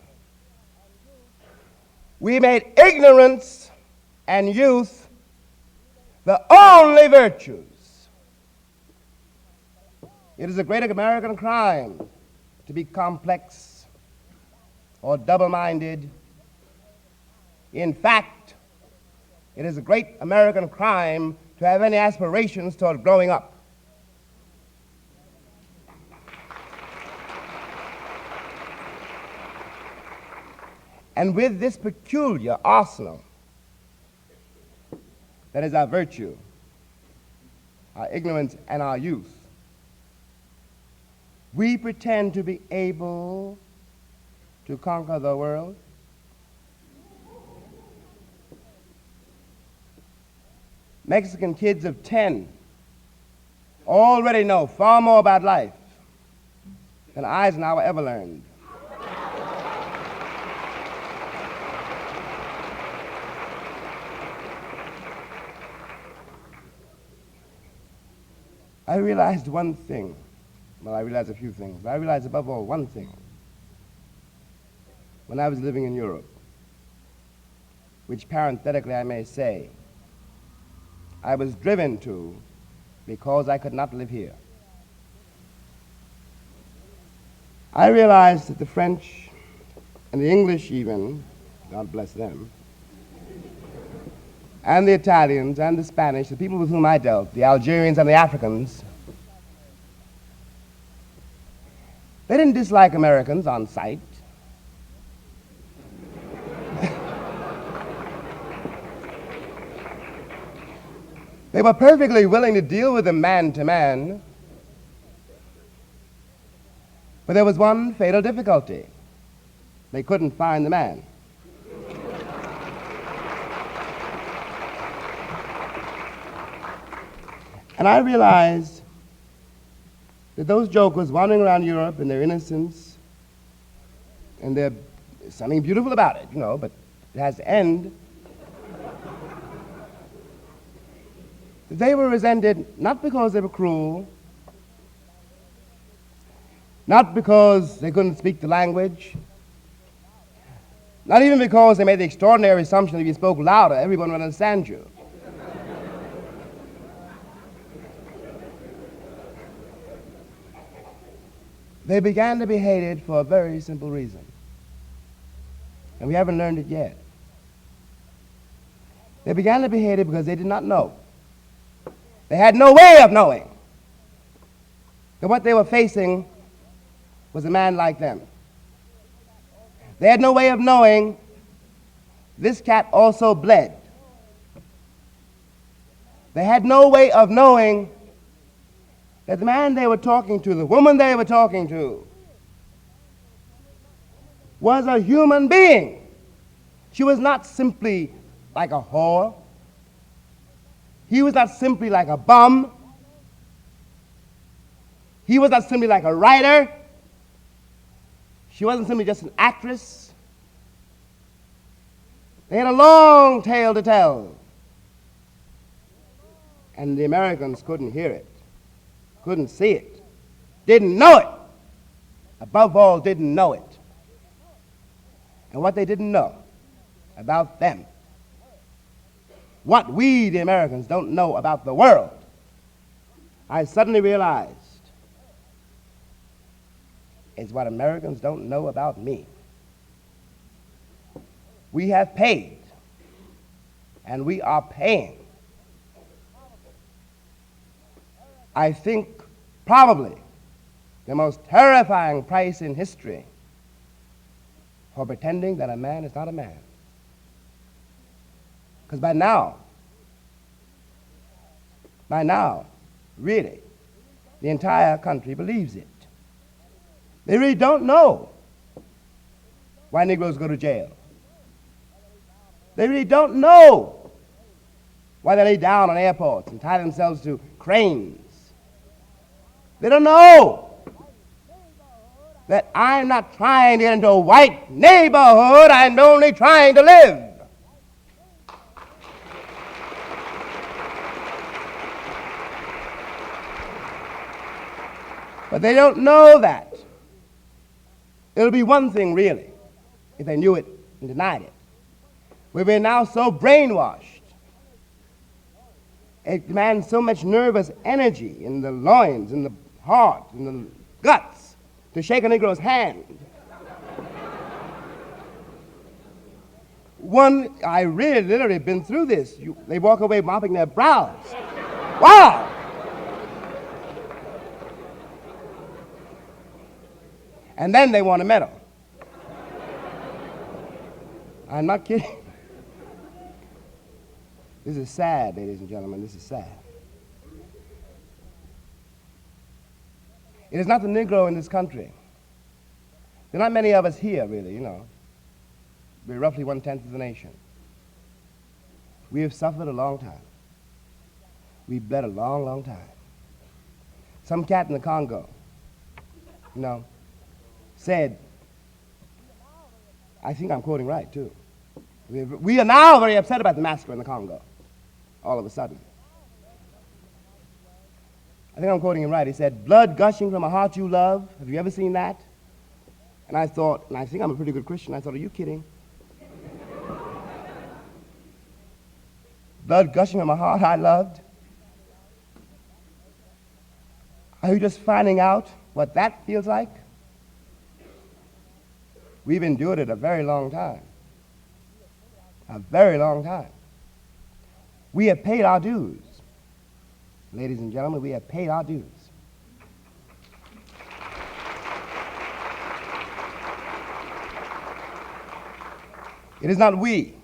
We made ignorance and youth the only virtues. It is a great American crime to be complex or double-minded. In fact, it is a great American crime to have any aspirations toward growing up. And with this peculiar arsenal that is our virtue, our ignorance, and our youth, we pretend to be able to conquer the world. Mexican kids of 10 already know far more about life than Eisenhower ever learned. I realized one thing. Well, I realized a few things, but I realized above all one thing. When I was living in Europe, which parenthetically I may say, I was driven to because I could not live here. I realized that the French and the English even, God bless them, and the Italians and the Spanish, the people with whom I dealt, the Algerians and the Africans, they didn't dislike Americans on sight. They were perfectly willing to deal with them man to man. But there was one fatal difficulty. They couldn't find the man. And I realized that those jokers wandering around Europe in their innocence, and there's something beautiful about it, but it has to end. They were resented not because they were cruel, not because they couldn't speak the language, not even because they made the extraordinary assumption that if you spoke louder, everyone would understand you. They began to be hated for a very simple reason, and we haven't learned it yet. They began to be hated because they did not know. They had no way of knowing that what they were facing was a man like them. They had no way of knowing this cat also bled. They had no way of knowing that the man they were talking to, the woman they were talking to, was a human being. She was not simply like a whore. He was not simply like a bum. He was not simply like a writer. She wasn't simply just an actress. They had a long tale to tell. And the Americans couldn't hear it, couldn't see it, didn't know it. Above all, didn't know it. And what they didn't know about them, what we, the Americans, don't know about the world, I suddenly realized is what Americans don't know about me. We have paid, and we are paying, I think, probably the most terrifying price in history for pretending that a man is not a man. Because by now, really, the entire country believes it. They really don't know why Negroes go to jail. They really don't know why they lay down on airports and tie themselves to cranes. They don't know that I'm not trying to get into a white neighborhood, I'm only trying to live. But they don't know that. It'll be one thing, really, if they knew it and denied it. We're now so brainwashed. It demands so much nervous energy in the loins, in the heart, in the guts to shake a Negro's hand. I really literally been through this. They walk away mopping their brows. Wow! And then they want a medal. I'm not kidding. This is sad, ladies and gentlemen. This is sad. It is not the Negro in this country. There are not many of us here, really, you know. We're roughly 1/10 of the nation. We have suffered a long time. We've bled a long, long time. Some cat in the Congo, you know, said, I think I'm quoting right, too. We are now very upset about the massacre in the Congo, all of a sudden. I think I'm quoting him right. He said, blood gushing from a heart you love. Have you ever seen that? And I thought, and I think I'm a pretty good Christian, I thought, are you kidding? Blood gushing from a heart I loved? Are you just finding out what that feels like? We've endured it a very long time. A very long time. We have paid our dues. Ladies and gentlemen, we have paid our dues. It is not we.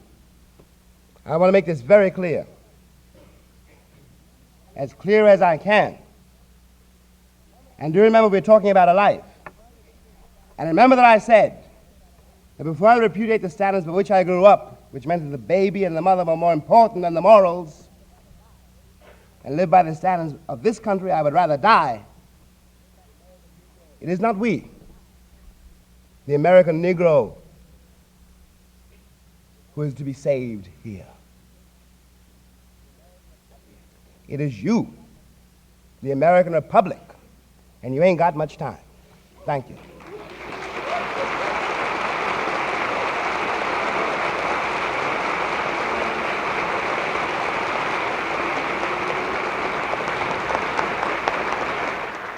I want to make this very clear. As clear as I can. And do remember we're talking about a life. And remember that I said that before I repudiate the standards by which I grew up, which meant that the baby and the mother were more important than the morals, and live by the standards of this country, I would rather die. It is not we, the American Negro, who is to be saved here. It is you, the American Republic, and you ain't got much time. Thank you.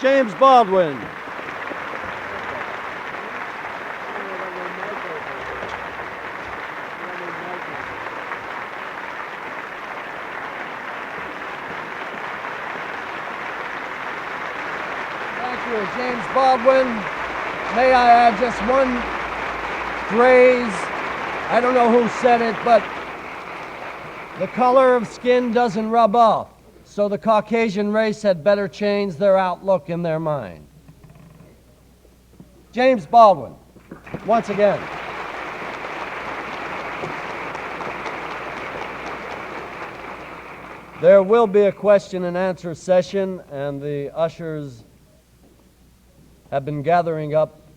James Baldwin. Thank you, James Baldwin. May I add just one phrase? I don't know who said it, but the color of skin doesn't rub off. So the Caucasian race had better change their outlook in their mind. James Baldwin, once again. There will be a question and answer session, and the ushers have been gathering up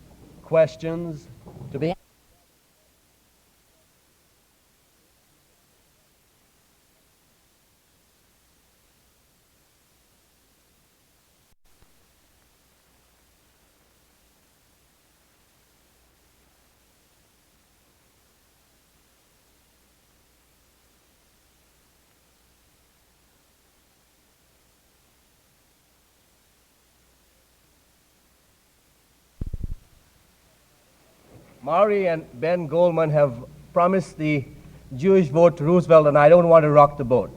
questions to be. Maury and Ben Goldman have promised the Jewish vote to Roosevelt, and I don't want to rock the boat.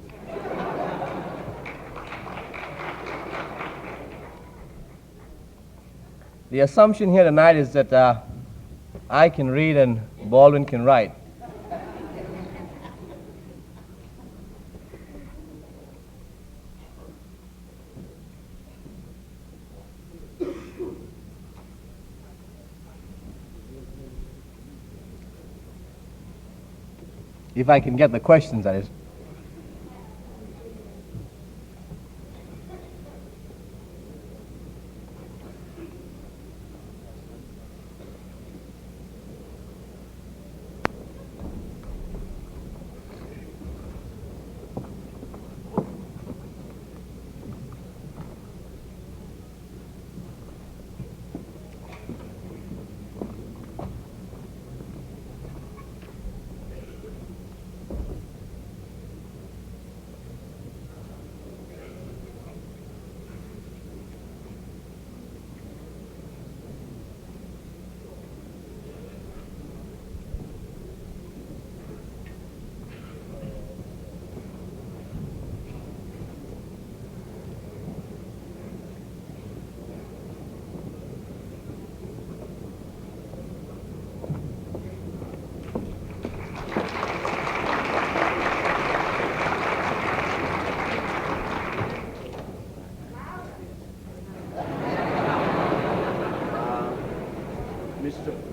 The assumption here tonight is that I can read and Baldwin can write. If I can get the questions, that is.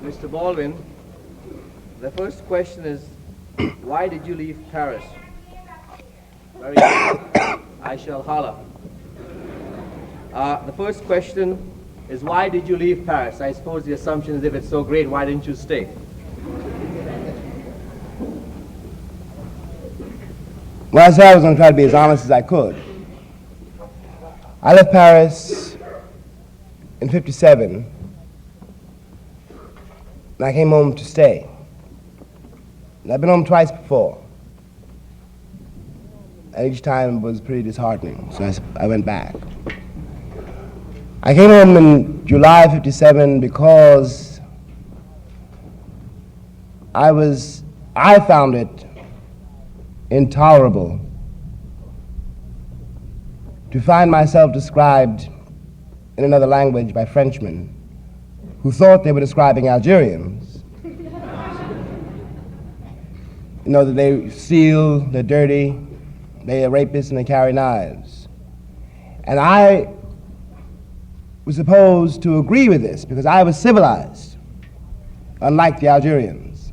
Mr. Baldwin, the first question is, why did you leave Paris? Very good. I shall holler. The first question is, why did you leave Paris? I suppose the assumption is, if it's so great, why didn't you stay? Well, I said I was going to try to be as honest as I could. I left Paris in '57, and I came home to stay. And I've been home twice before. And each time was pretty disheartening, so I went back. I came home in July '57 because I found it intolerable to find myself described in another language by Frenchmen who thought they were describing Algerians. You know, that they steal, they're dirty, they are rapists, and they carry knives. And I was supposed to agree with this because I was civilized, unlike the Algerians.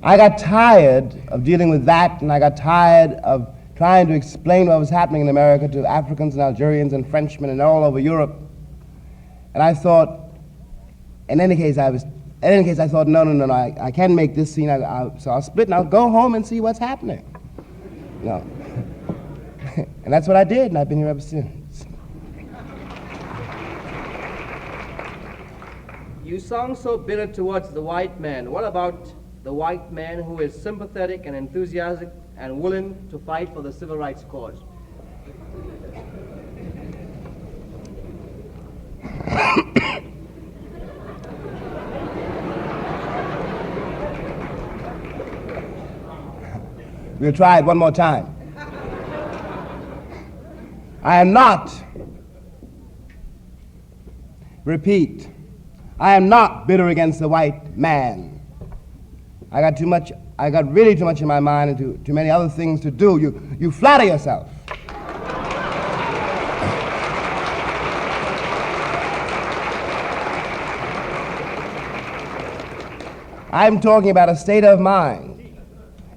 I got tired of dealing with that, and I got tired of trying to explain what was happening in America to Africans and Algerians and Frenchmen and all over Europe. And I thought, in any case, I thought, no, I can't make this scene, so I'll split and I'll go home and see what's happening. No. And that's what I did, and I've been here ever since. You sound so bitter towards the white man. What about the white man who is sympathetic and enthusiastic and willing to fight for the civil rights cause? We'll try it one more time. I am not, repeat, I am not bitter against the white man. I got really too much in my mind and too many other things to do. You flatter yourself. I'm talking about a state of mind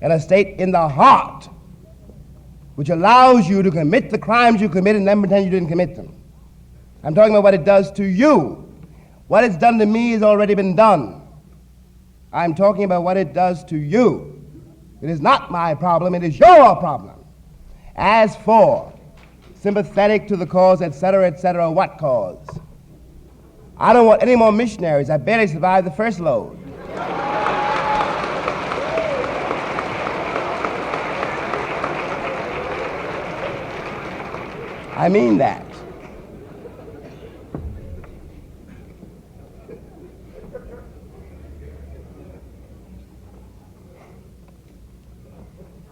and a state in the heart which allows you to commit the crimes you commit and then pretend you didn't commit them. I'm talking about what it does to you. What it's done to me has already been done. I'm talking about what it does to you. It is not my problem, it is your problem. As for sympathetic to the cause, etc., what cause? I don't want any more missionaries. I barely survived the first load. I mean that.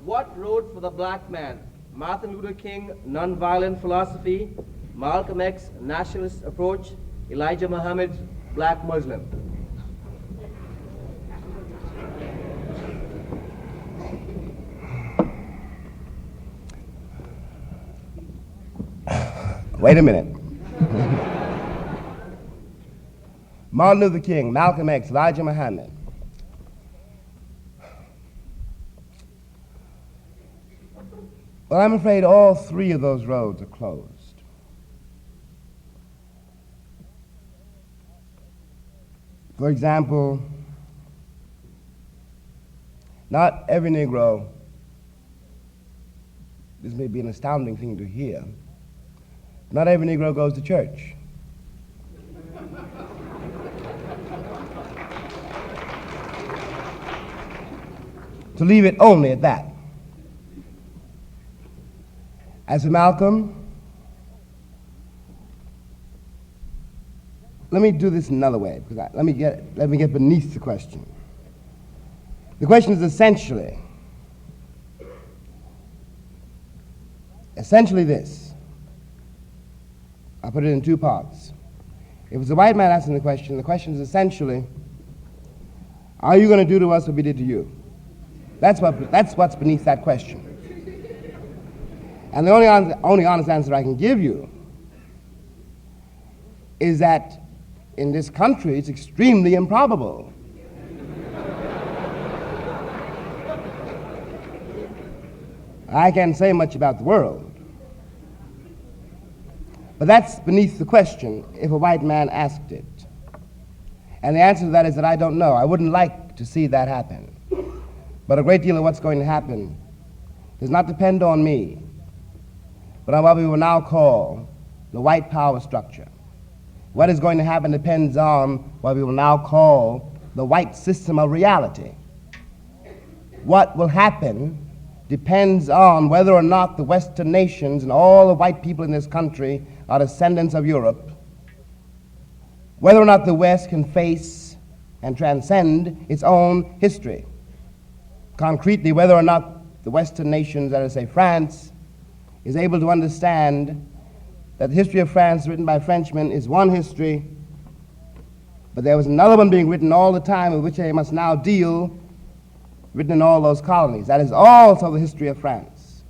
What road for the black man? Martin Luther King, nonviolent philosophy. Malcolm X, nationalist approach. Elijah Muhammad, black Muslim. Wait a minute. Martin Luther King, Malcolm X, Elijah Muhammad. Well, I'm afraid all three of those roads are closed. For example, not every Negro, this may be an astounding thing to hear, not every Negro goes to church. To leave it only at that. As for Malcolm, let me do this another way, because let me get beneath the question. The question is essentially this. I'll put it in two parts. If it's a white man asking the question is essentially, are you going to do to us what we did to you? That's what's beneath that question. And the only honest answer I can give you is that in this country it's extremely improbable. I can't say much about the world. But that's beneath the question if a white man asked it. And the answer to that is that I don't know. I wouldn't like to see that happen. But a great deal of what's going to happen does not depend on me, but on what we will now call the white power structure. What is going to happen depends on what we will now call the white system of reality. What will happen depends on whether or not the Western nations and all the white people in this country are descendants of Europe, whether or not the West can face and transcend its own history. Concretely, whether or not the Western nations, that is, say, France, is able to understand that the history of France written by Frenchmen is one history, but there was another one being written all the time with which they must now deal, written in all those colonies. That is also the history of France.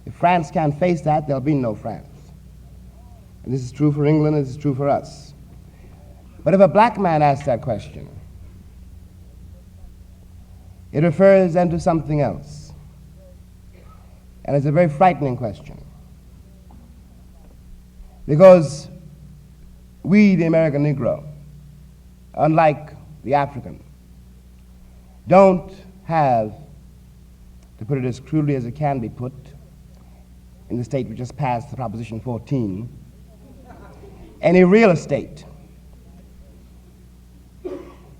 If France can't face that, there'll be no France. And this is true for England, and this is true for us. But if a black man asks that question, it refers then to something else. And it's a very frightening question. Because we, the American Negro, unlike the African, don't have, to put it as crudely as it can be put, in the state which just passed the Proposition 14, any real estate.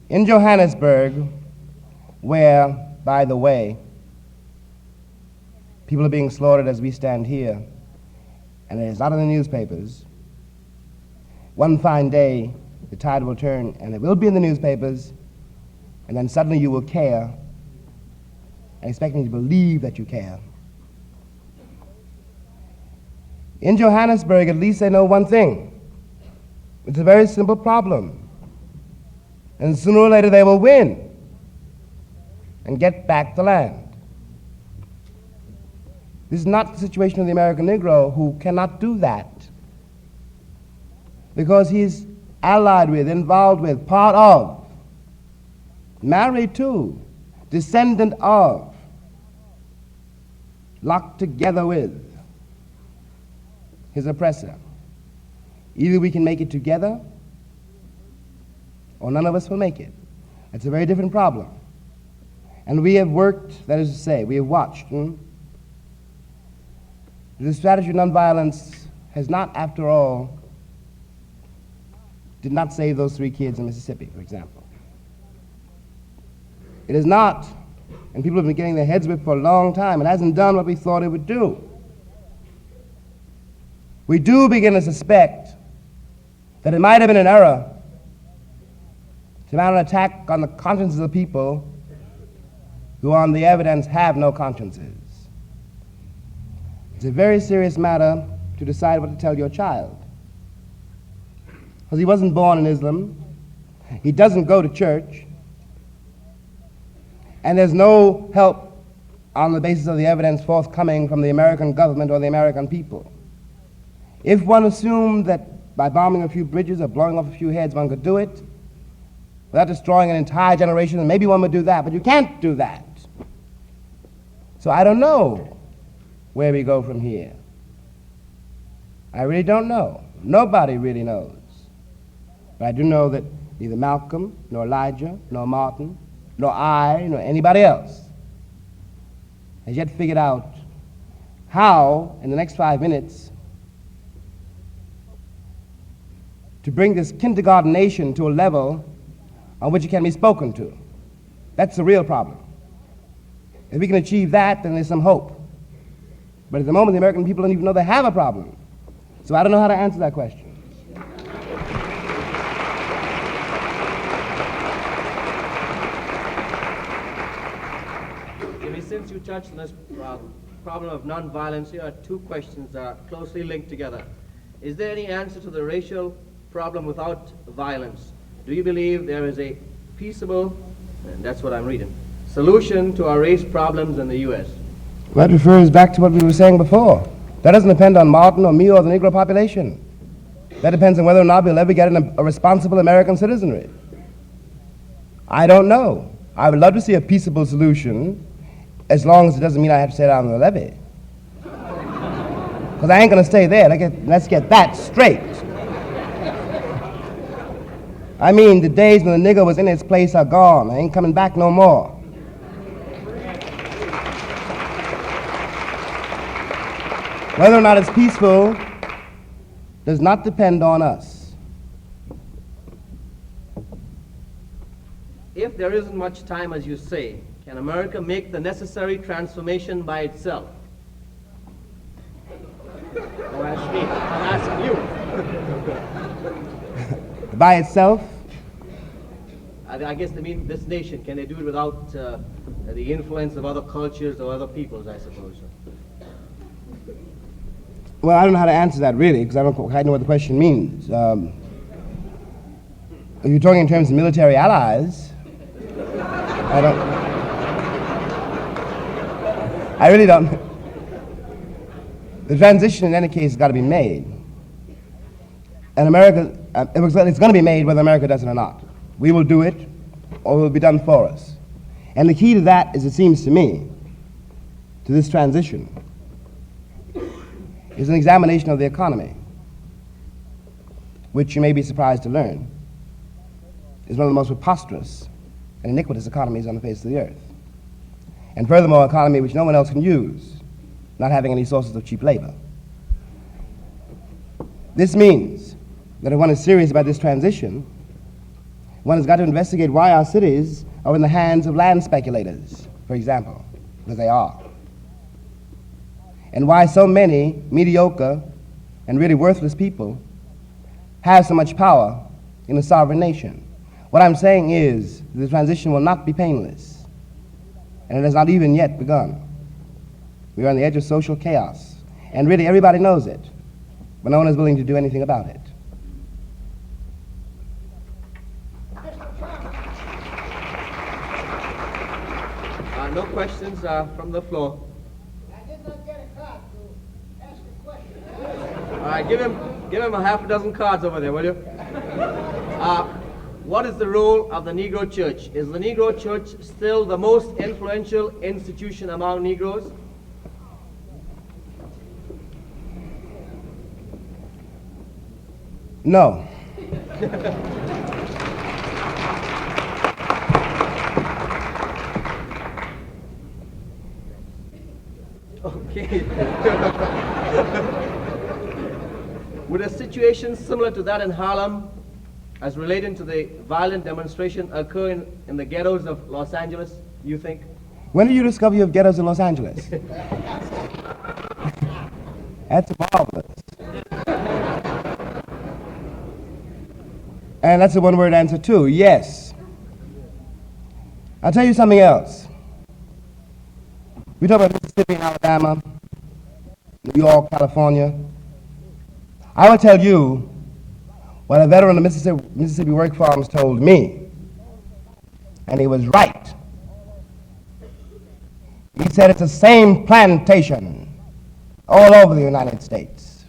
In Johannesburg, where, by the way, people are being slaughtered as we stand here, and it is not in the newspapers, one fine day the tide will turn and it will be in the newspapers, and then suddenly you will care and expect me to believe that you care. In Johannesburg, at least they know one thing. It's a very simple problem. And sooner or later they will win and get back the land. This is not the situation of the American Negro, who cannot do that because he's allied with, involved with, part of married to, descendant of, locked together with his oppressor. Either we can make it together, or none of us will make it. It's a very different problem. And we have worked, that is to say, we have watched. The strategy of nonviolence has not, after all, did not save those 3 kids in Mississippi, for example. It is not, and people have been getting their heads whipped for a long time, it hasn't done what we thought it would do. We do begin to suspect that it might have been an error to mount an attack on the consciences of people who, on the evidence, have no consciences. It's a very serious matter to decide what to tell your child. Because he wasn't born in Islam, he doesn't go to church, and there's no help on the basis of the evidence forthcoming from the American government or the American people. If one assumed that by bombing a few bridges or blowing off a few heads one could do it, without destroying an entire generation, then maybe one would do that, but you can't do that. So I don't know where we go from here. I really don't know. Nobody really knows. But I do know that neither Malcolm, nor Elijah, nor Martin, nor I, nor anybody else has yet figured out how, in the next 5 minutes, to bring this kindergarten nation to a level on which it can be spoken to. That's the real problem. If we can achieve that, then there's some hope. But at the moment, the American people don't even know they have a problem. So I don't know how to answer that question. Jimmy, since you touched on this problem of nonviolence, here are 2 questions that are closely linked together. Is there any answer to the racial problem without violence? Do you believe there is a peaceable, and that's what I'm reading, solution to our race problems in the U.S.? That refers back to what we were saying before. That doesn't depend on Martin or me or the Negro population. That depends on whether or not we'll ever get a responsible American citizenry. I don't know. I would love to see a peaceable solution, as long as it doesn't mean I have to stay down on the levee. Because I ain't going to stay there. Let's get that straight. I mean, the days when the nigger was in its place are gone. I ain't coming back no more. Whether or not it's peaceful does not depend on us. If there isn't much time, as you say, can America make the necessary transformation by itself? Oh, ask me. I'm asking you. By itself? I guess they mean this nation. Can they do it without the influence of other cultures or other peoples, I suppose? Well, I don't know how to answer that, really, because I don't quite know what the question means. If you're talking in terms of military allies, I really don't. The transition, in any case, has got to be made. And America, it's going to be made whether America does it or not. We will do it, or it will be done for us. And the key to that, as it seems to me, to this transition, is an examination of the economy, which you may be surprised to learn is one of the most preposterous and iniquitous economies on the face of the earth. And furthermore, an economy which no one else can use, not having any sources of cheap labor. This means that if one is serious about this transition, one has got to investigate why our cities are in the hands of land speculators, for example, because they are. And why so many mediocre and really worthless people have so much power in a sovereign nation. What I'm saying is the transition will not be painless, and it has not even yet begun. We are on the edge of social chaos, and really everybody knows it, but no one is willing to do anything about it. No questions from the floor. All right, give him a half a dozen cards over there, will you? what is the role of the Negro Church? Is the Negro Church still the most influential institution among Negroes? No. Okay. Would a situation similar to that in Harlem, as relating to the violent demonstration, occur in the ghettos of Los Angeles, you think? When did you discover you have ghettos in Los Angeles? That's marvelous. And that's a one-word answer, too. Yes. I'll tell you something else. We talk about Mississippi and Alabama, New York, California. I will tell you what a veteran of Mississippi work farms told me, and he was right. He said it's the same plantation all over the United States.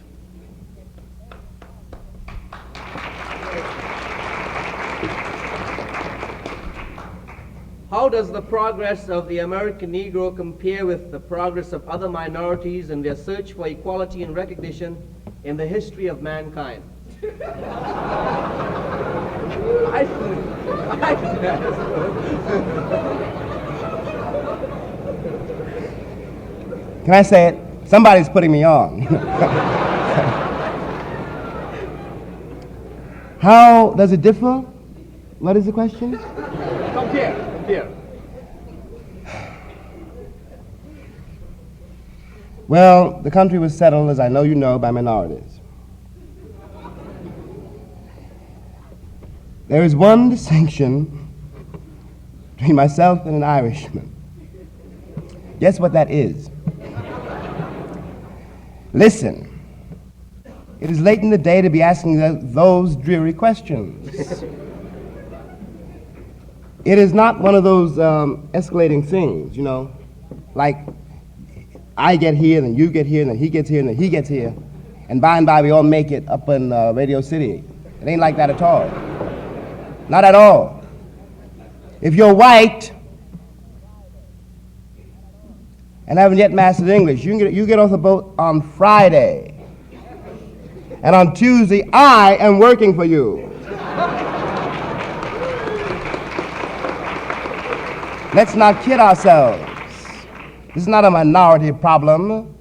How does the progress of the American Negro compare with the progress of other minorities in their search for equality and recognition in the history of mankind? Can I say it? Somebody's putting me on. How does it differ? What is the question? Compare. Well, the country was settled, as I know you know, by minorities. There is one distinction between myself and an Irishman. Guess what that is? Listen, it is late in the day to be asking those dreary questions. It is not one of those escalating things, you know, like I get here, and then you get here, and then he gets here, and then he gets here, and by we all make it up in Radio City. It ain't like that at all. Not at all. If you're white and haven't yet mastered English, you get off the boat on Friday, and on Tuesday I am working for you. Let's not kid ourselves. This is not a minority problem.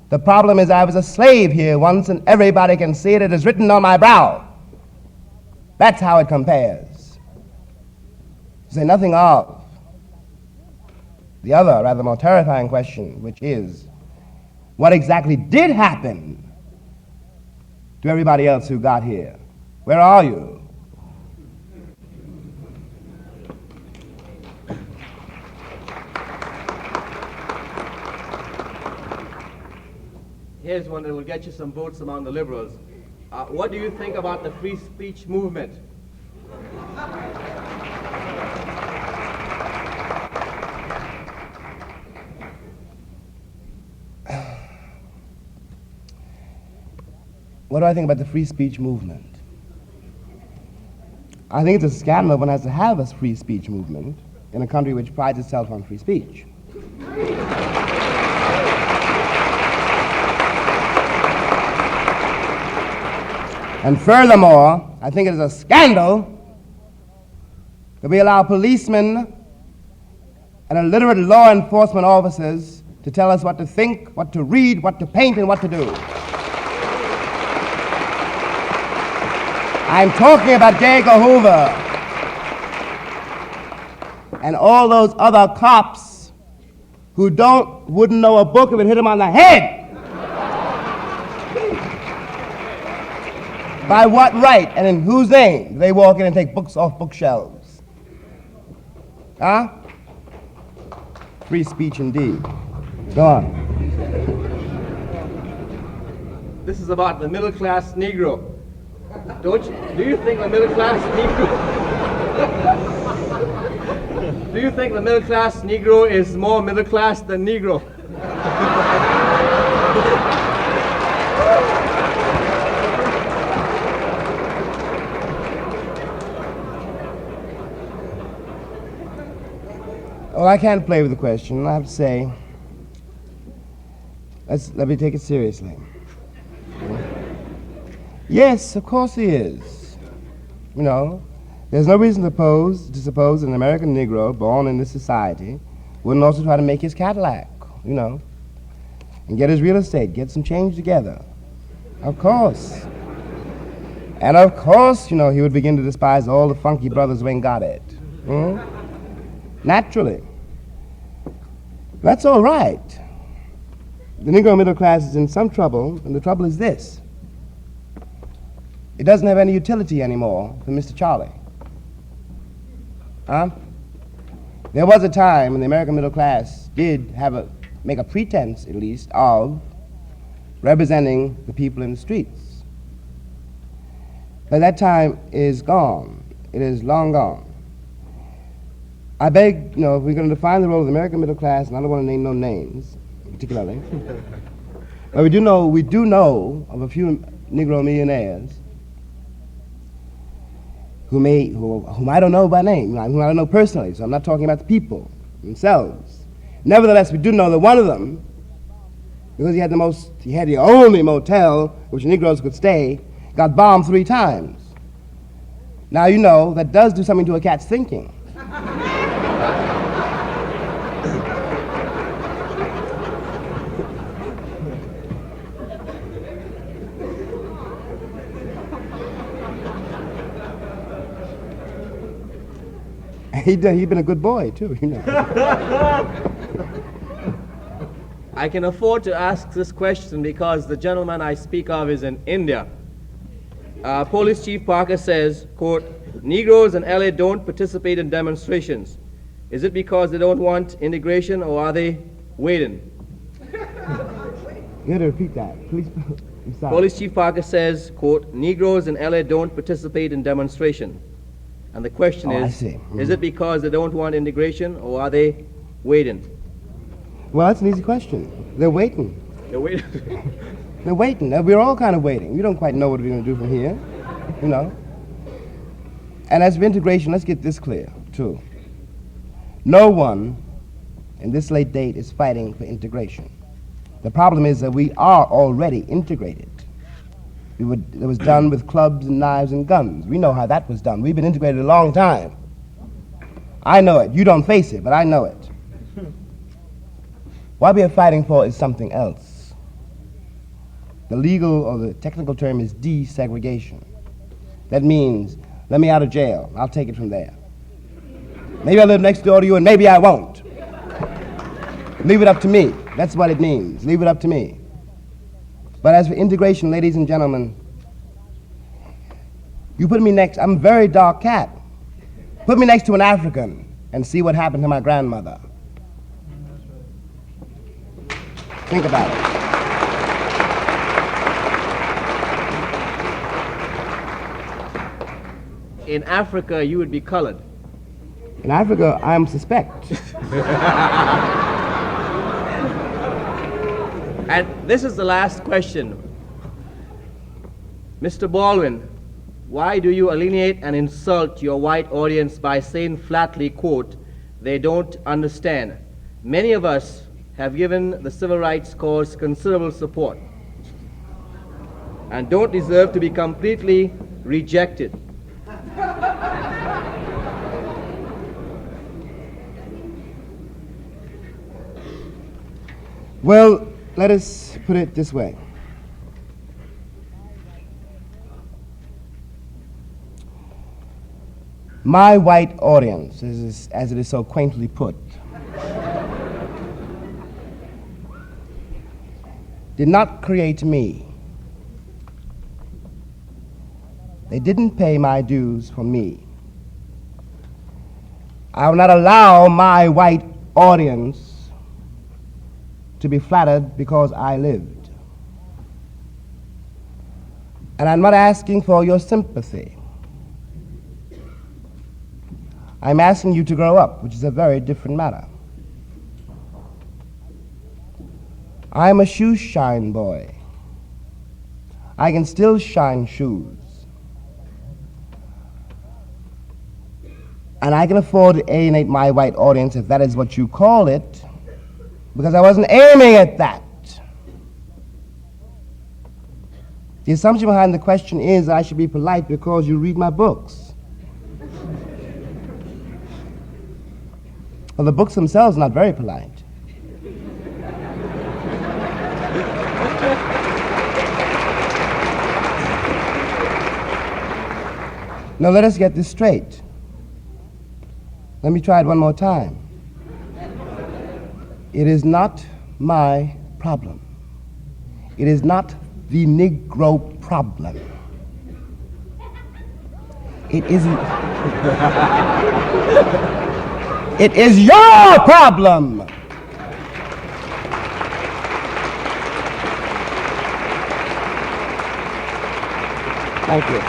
The problem is I was a slave here once, and everybody can see it. It is written on my brow. That's how it compares. To say nothing of the other, rather more terrifying question, which is, what exactly did happen to everybody else who got here? Where are you? Here's one that will get you some votes among the liberals. What do you think about the free speech movement? What do I think about the free speech movement? I think it's a scandal if one has to have a free speech movement in a country which prides itself on free speech. And furthermore, I think it is a scandal that we allow policemen and illiterate law enforcement officers to tell us what to think, what to read, what to paint, and what to do. I'm talking about J. Edgar Hoover and all those other cops who wouldn't know a book if it hit them on the head. By what right and in whose name do they walk in and take books off bookshelves? Huh? Free speech indeed. Go on. This is about the middle-class Negro. Do you think the middle-class Negro... Do you think the middle-class Negro is more middle-class than Negro? Well, I can't play with the question. I have to say, let me take it seriously. Yes, of course he is. You know, there's no reason to suppose an American Negro born in this society wouldn't also try to make his Cadillac, you know, and get his real estate, get some change together. Of course. And of course, you know, he would begin to despise all the funky brothers who ain't got it. Naturally. That's all right. The Negro middle class is in some trouble, and the trouble is this. It doesn't have any utility anymore for Mr. Charlie. Huh? There was a time when the American middle class did make a pretense, at least, of representing the people in the streets. But that time is gone. It is long gone. I beg, you know, if we're going to define the role of the American middle class, and I don't want to name no names, particularly, but we do know of a few Negro millionaires whom I don't know by name, whom I don't know personally, so I'm not talking about the people themselves. Nevertheless, we do know that one of them, because he had the only motel which Negroes could stay, got bombed 3 times. Now, you know, that does do something to a cat's thinking. He'd been a good boy, too, you know. I can afford to ask this question because the gentleman I speak of is in India. Police Chief Parker says, quote, Negroes in LA don't participate in demonstrations. Is it because they don't want integration or are they waiting? You got to repeat that, please. I'm sorry. Police Chief Parker says, quote, Negroes in LA don't participate in demonstration. And the question is it because they don't want integration or are they waiting? Well, that's an easy question. They're waiting. They're waiting. They're waiting. We're all kind of waiting. We don't quite know what we're going to do from here, you know. And as for integration, let's get this clear, too. No one in this late date is fighting for integration. The problem is that we are already integrated. It was done with clubs and knives and guns. We know how that was done. We've been integrated a long time. I know it. You don't face it, but I know it. What we are fighting for is something else. The legal or the technical term is desegregation. That means, let me out of jail. I'll take it from there. Maybe I'll live next door to you and maybe I won't. Leave it up to me. That's what it means. Leave it up to me. But as for integration, ladies and gentlemen, you put me next, I'm a very dark cat. Put me next to an African and see what happened to my grandmother. Think about it. In Africa, you would be colored. In Africa, I am suspect. And this is the last question. Mr. Baldwin, why do you alienate and insult your white audience by saying flatly, quote, they don't understand? Many of us have given the civil rights cause considerable support and don't deserve to be completely rejected. Well, let us put it this way. My white audience, as it is so quaintly put, did not create me. They didn't pay my dues for me. I will not allow my white audience to be flattered because I lived. And I'm not asking for your sympathy. I'm asking you to grow up, which is a very different matter. I'm a shoe shine boy. I can still shine shoes. And I can afford to alienate my white audience, if that is what you call it, because I wasn't aiming at that. The assumption behind the question is I should be polite because you read my books. Well, the books themselves are not very polite. Now let us get this straight. Let me try it one more time. It is not my problem. It is not the Negro problem. It isn't. It is your problem. Thank you.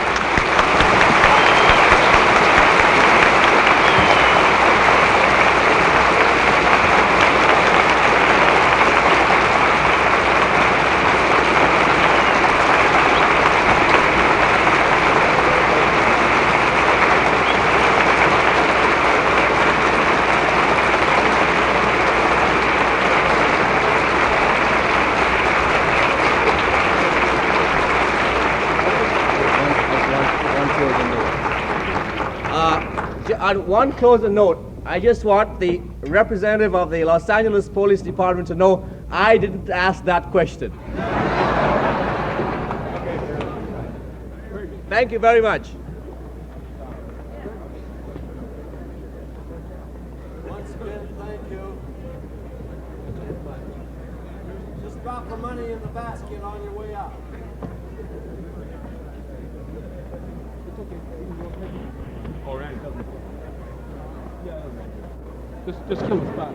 On one closer note, I just want the representative of the Los Angeles Police Department to know I didn't ask that question. Thank you very much. Once again, thank you. Just drop the money in the basket on your way out. All right. Just come back.